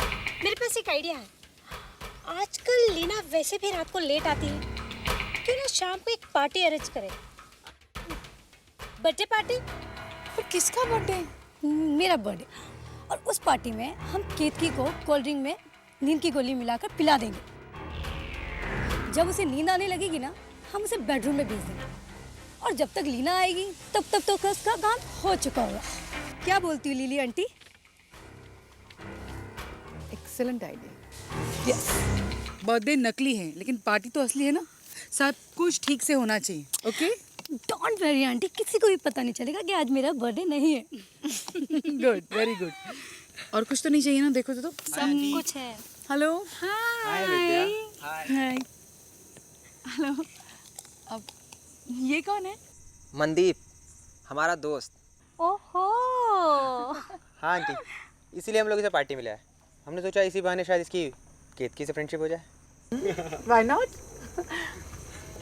मेरे पास एक आइडिया है। आजकल लीना वैसे भी रात को लेट आती है, क्यों ना शाम को एक पार्टी अरेंज करें, बर्थडे पार्टी। पर किसका बर्थडे? मेरा बर्थडे। और उस पार्टी में हम केतकी को कोल्ड ड्रिंक में नींद की गोली मिलाकर पिला देंगे। जब उसे नींद आने लगेगी ना, हम उसे बेडरूम में भेज देंगे, और जब तक लीना आएगी तब तक तो उसका काम हो चुका होगा। क्या बोलती हो lily aunty? Excellent idea. Yes, birthday नकली है लेकिन पार्टी तो असली है ना। सब कुछ ठीक से होना चाहिए। ओके, डोंट वरी आंटी, किसी को भी पता नहीं चलेगा कि आज मेरा बर्थडे नहीं है। Good, very good. और कुछ तो नहीं चाहिए ना? देखो तो सब कुछ है। हेलो। हाय विद्या। हाय। हेलो। अब ये कौन है? मनदीप, हमारा दोस्त। ओहो। हाँ आंटी, इसीलिए हम लोग इसे पार्टी मिला है। हमने सोचा इसी बहाने शायद इसकी केतकी से फ्रेंडशिप हो जाए। Why not?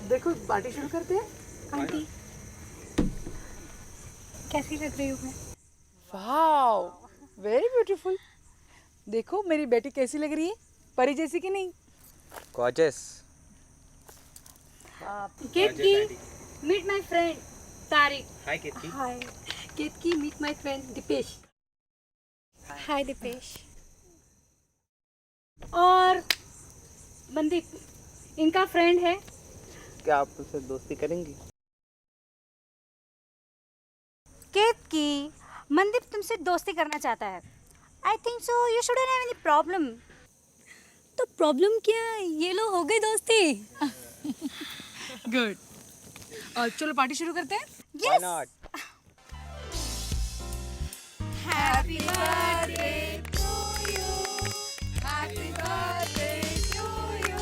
देखो, पार्टी शुरू करते हैं। आंटी कैसी लग रही हूँ मैं? Wow, very beautiful. देखो मेरी बेटी कैसी लग रही है, परी जैसी कि नहीं? Gorgeous. Ketaki, meet my friend Tariq. Hi Ketaki. Hi Ketaki, meet my friend Deepesh. Hi Deepesh. और मनदीप, इनका फ्रेंड है। क्या आप उससे दोस्ती करेंगी? केतकी, मनदीप तुमसे दोस्ती करना चाहता है। I think so you shouldn't have any problem. तो प्रॉब्लम क्या है? ये लो, हो गई दोस्ती। गुड। और चलो पार्टी शुरू करते हैं। Why not? Happy birthday to you, happy birthday to you,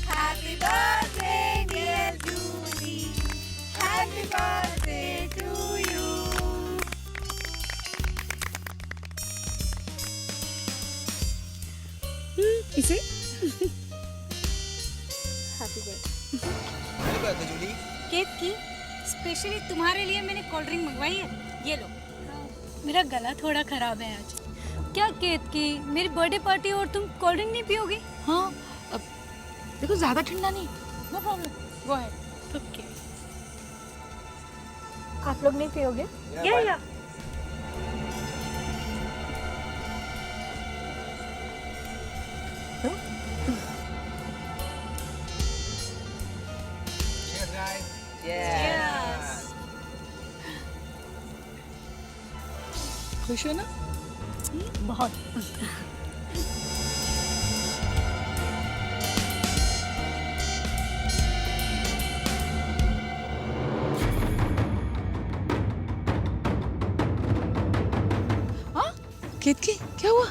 happy birthday dear Julie, happy birthday to you. इसे happy birthday Julie. Ketaki, specially तुम्हारे लिए मैंने कोल्ड ड्रिंक मंगवाई है, ये लो। मेरा गला थोड़ा खराब है आज। क्या केतकी, मेरी बर्थडे पार्टी और तुम कोल्ड ड्रिंक नहीं पियोगी? हाँ, अब देखो ज्यादा ठंडा नहीं, no problem, go ahead. Okay. आप लोग नहीं पियोगे? या खुश हो ना? बहुत। हाँ केतकी क्या हुआ?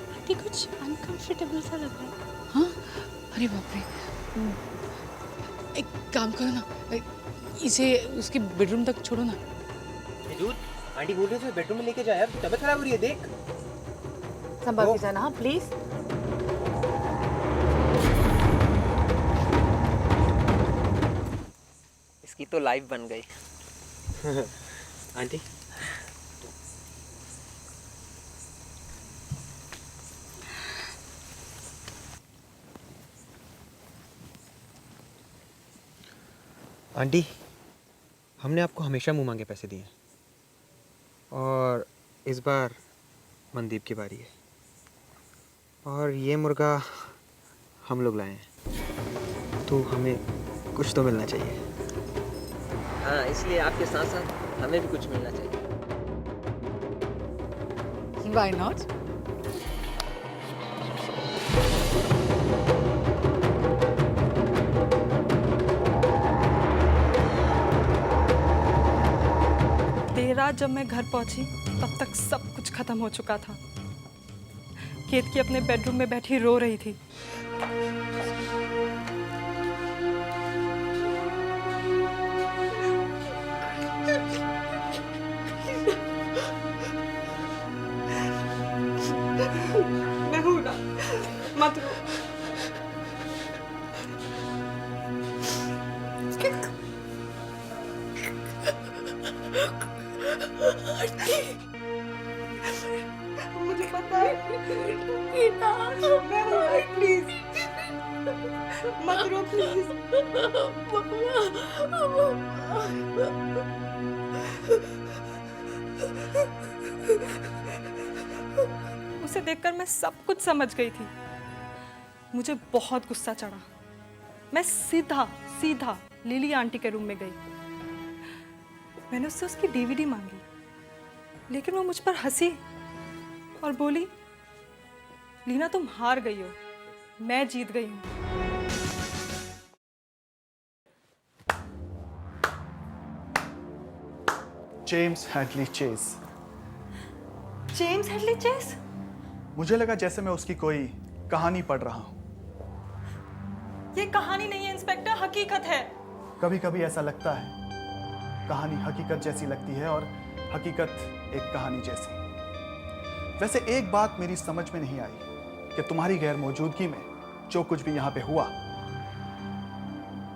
आंटी कुछ अनकंफर्टेबल सा लग रहा है। हाँ अरे बाप रे, एक काम करो ना, इसे उसके बेडरूम तक छोड़ो ना। दूध आंटी बोल रही है बेडरूम में लेके जा यार, तबीयत खराब हो रही है देख। संभाल के जाना हाँ प्लीज। इसकी तो लाइफ बन गई। आंटी आंटी हमने आपको हमेशा मुंह मांगे पैसे दिए और इस बार मनदीप की बारी है और ये मुर्गा हम लोग लाए हैं तो हमें कुछ तो मिलना चाहिए। हाँ इसलिए आपके साथ साथ हमें भी कुछ मिलना चाहिए। Why not? देर रात जब मैं घर पहुंची तब तक सब कुछ खत्म हो चुका था। केतकी अपने बेडरूम में बैठी रो रही थी। मैं हूं ना, मत रो। मुझे पता है। मैं हूं, प्लीज मत रो प्लीज। उसे देखकर मैं सब कुछ समझ गई थी। मुझे बहुत गुस्सा चढ़ा। मैं सीधा सीधा लिली आंटी के रूम में गई। मैंने उससे उसकी डीवीडी मांगी, लेकिन वो मुझ पर हंसी और बोली, लीना तुम हार गई हो, मैं जीत गई हूँ। James Hadley Chase. James Hadley Chase? मुझे लगा जैसे मैं उसकी कोई कहानी पढ़ रहा हूँ। ये कहानी नहीं है इंस्पेक्टर, हकीकत है। कभी कभी ऐसा लगता है कहानी हकीकत जैसी लगती है और हकीकत एक कहानी जैसी। वैसे एक बात मेरी समझ में नहीं आई कि तुम्हारी गैर मौजूदगी में जो कुछ भी यहाँ पे हुआ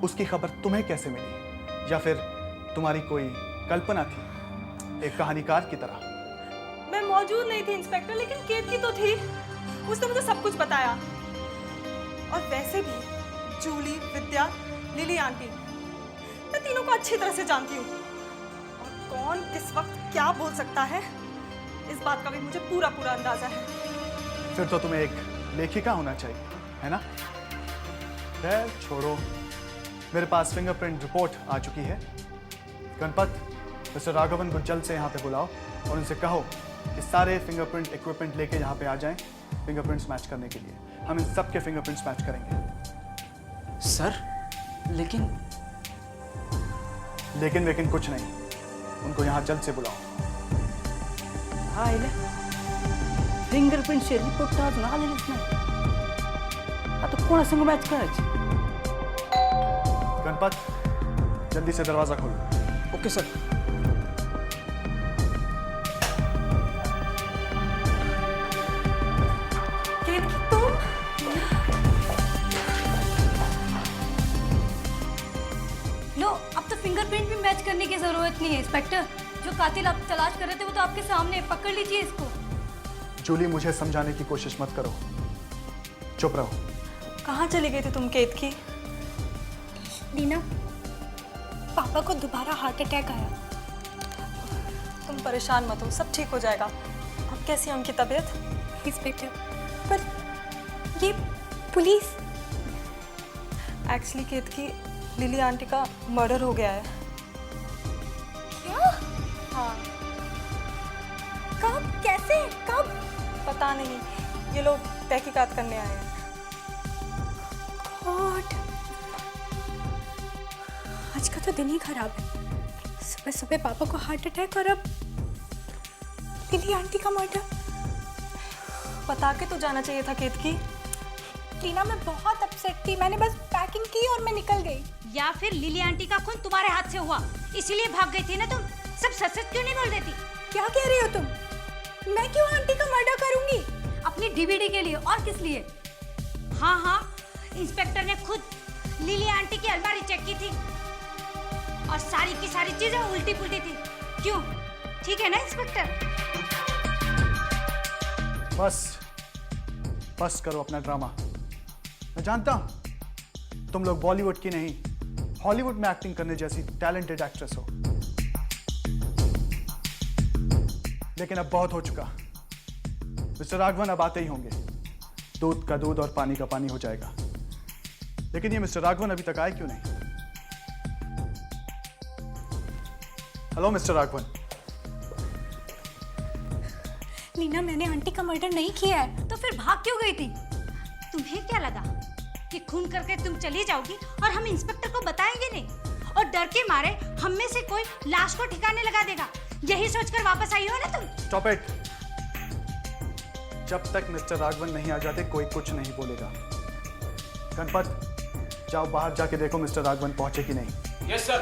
उसकी खबर तुम्हें कैसे मिली, या फिर तुम्हारी कोई कल्पना थी एक कहानीकार की तरह? मैं मौजूद नहीं थी इंस्पेक्टर, लेकिन केतकी तो थी। उसने मुझे सब कुछ बताया। और वैसे भी जूली, विद्या, लिली आंटी, मैं तीनों को अच्छी तरह से जानती हूँ। और कौन किस वक्त क्या बोल सकता है, इस बात का भी मुझे पूरा पूरा अंदाजा है। फिर तो तुम्हें एक लेखिका होना चाहिए, है ना? खैर छोड़ो, मेरे पास फिंगरप्रिंट रिपोर्ट आ चुकी है। गणपत, मिस्टर राघवन को जल्द से यहाँ पे बुलाओ और उनसे कहो कि सारे फिंगरप्रिंट इक्विपमेंट लेके यहाँ पे आ जाएं फिंगरप्रिंट्स मैच करने के लिए। हम इन सब के फिंगरप्रिंट्स मैच करेंगे। सर लेकिन लेकिन कुछ नहीं, उनको यहाँ जल्द से बुलाओ। आयले फिंगरप्रिंटचे रिपोर्ट अजून आलेलेच नाही। आता कोणासंग मॅच करायची? गणपत, जल्दी से दरवाजा खोलो। Okay sir. केतकी तुम? लो, अब तो फिंगरप्रिंट भी मैच करने की जरूरत नहीं है इंस्पेक्टर। जो कातिल आप तलाश कर रहे थे वो तो आपके सामने है, पकड़ लीजिए इसको। जूली, मुझे समझाने की कोशिश मत करो, चुप रहो। कहाँ चली गई थी तुम केतकी? लीना, पापा को दोबारा हार्ट अटैक आया। तुम परेशान मत हो, सब ठीक हो जाएगा। अब कैसी है उनकी तबीयत? इंस्पेक्टर, पर ये पुलिस। एक्चुअली केतकी, लिली आंटी का मर्डर हो गया है। क्या? हाँ, कब, कैसे, कब? पता नहीं, ये लोग तहकीकात करने आए हैं। गॉड, आज का तो दिन ही खराब है। सुबह सुबह पापा को हार्ट अटैक और अब लिली आंटी का मर्डर। बता के तो जाना चाहिए था केतकी। टीना, मैं बहुत अपसेट थी, मैंने बस पैकिंग की और मैं निकल गई। या फिर लिली आंटी का खून तुम्हारे हाथ से हुआ, इसीलिए भाग गई थी ना तुम? सब सच सच क्यों नहीं बोल देती? क्या कह रही हो तुम? मैं क्यों आंटी का मर्डर करूंगी? अपनी डीवीडी के लिए, और किस लिए? हाँ हाँ, इंस्पेक्टर ने खुद लिली आंटी की अलमारी चेक की थी और सारी की सारी चीजें उल्टी पुल्टी थी। क्यों? ठीक है ना इंस्पेक्टर? बस करो अपना ड्रामा। मैं जानता हूं तुम लोग बॉलीवुड की नहीं, हॉलीवुड में एक्टिंग करने जैसी टैलेंटेड एक्ट्रेस हो, लेकिन अब बहुत हो चुका। मिस्टर राघवन अब आते ही होंगे, दूध का दूध और पानी का पानी हो जाएगा। लेकिन ये मिस्टर राघवन अभी तक आए क्यों नहीं? Hello mister Raghavan. लीना, मैंने आंटी का मर्डर नहीं किया है। तो फिर भाग क्यों गई थी? तुम्हें क्या लगा कि खून करके तुम चली जाओगी और हम इंस्पेक्टर को बताएंगे नहीं, और डर के मारे हम में से कोई लाश को ठिकाने लगा देगा, यही सोचकर वापस आई हो ना तुम? Stop it. जब तक मिस्टर राघवन नहीं आ जाते कोई कुछ नहीं बोलेगा। गणपत, जाओ बाहर जाके देखो मिस्टर राघवन पहुंचे कि नहीं। Yes sir.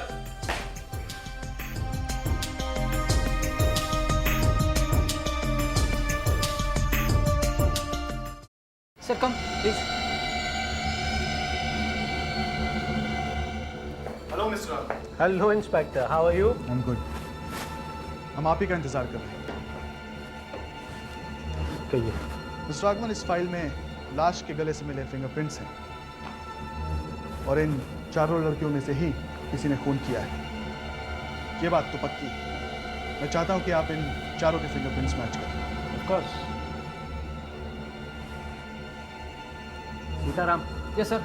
Sir come please. Hello mister Raghavan. Hello inspector, how are you? I am good. हम आप ही का इंतजार कर रहे हैं। कहिए। मिस्टर राघवन, इस फाइल में लाश के गले से मिले फिंगरप्रिंट्स हैं और इन चारों लड़कियों में से ही किसी ने खून किया है। ये बात तो पक्की है। मैं चाहता हूं कि आप इन चारों के फिंगरप्रिंट्स मैच करें। Of course. Sitaram. Yes sir.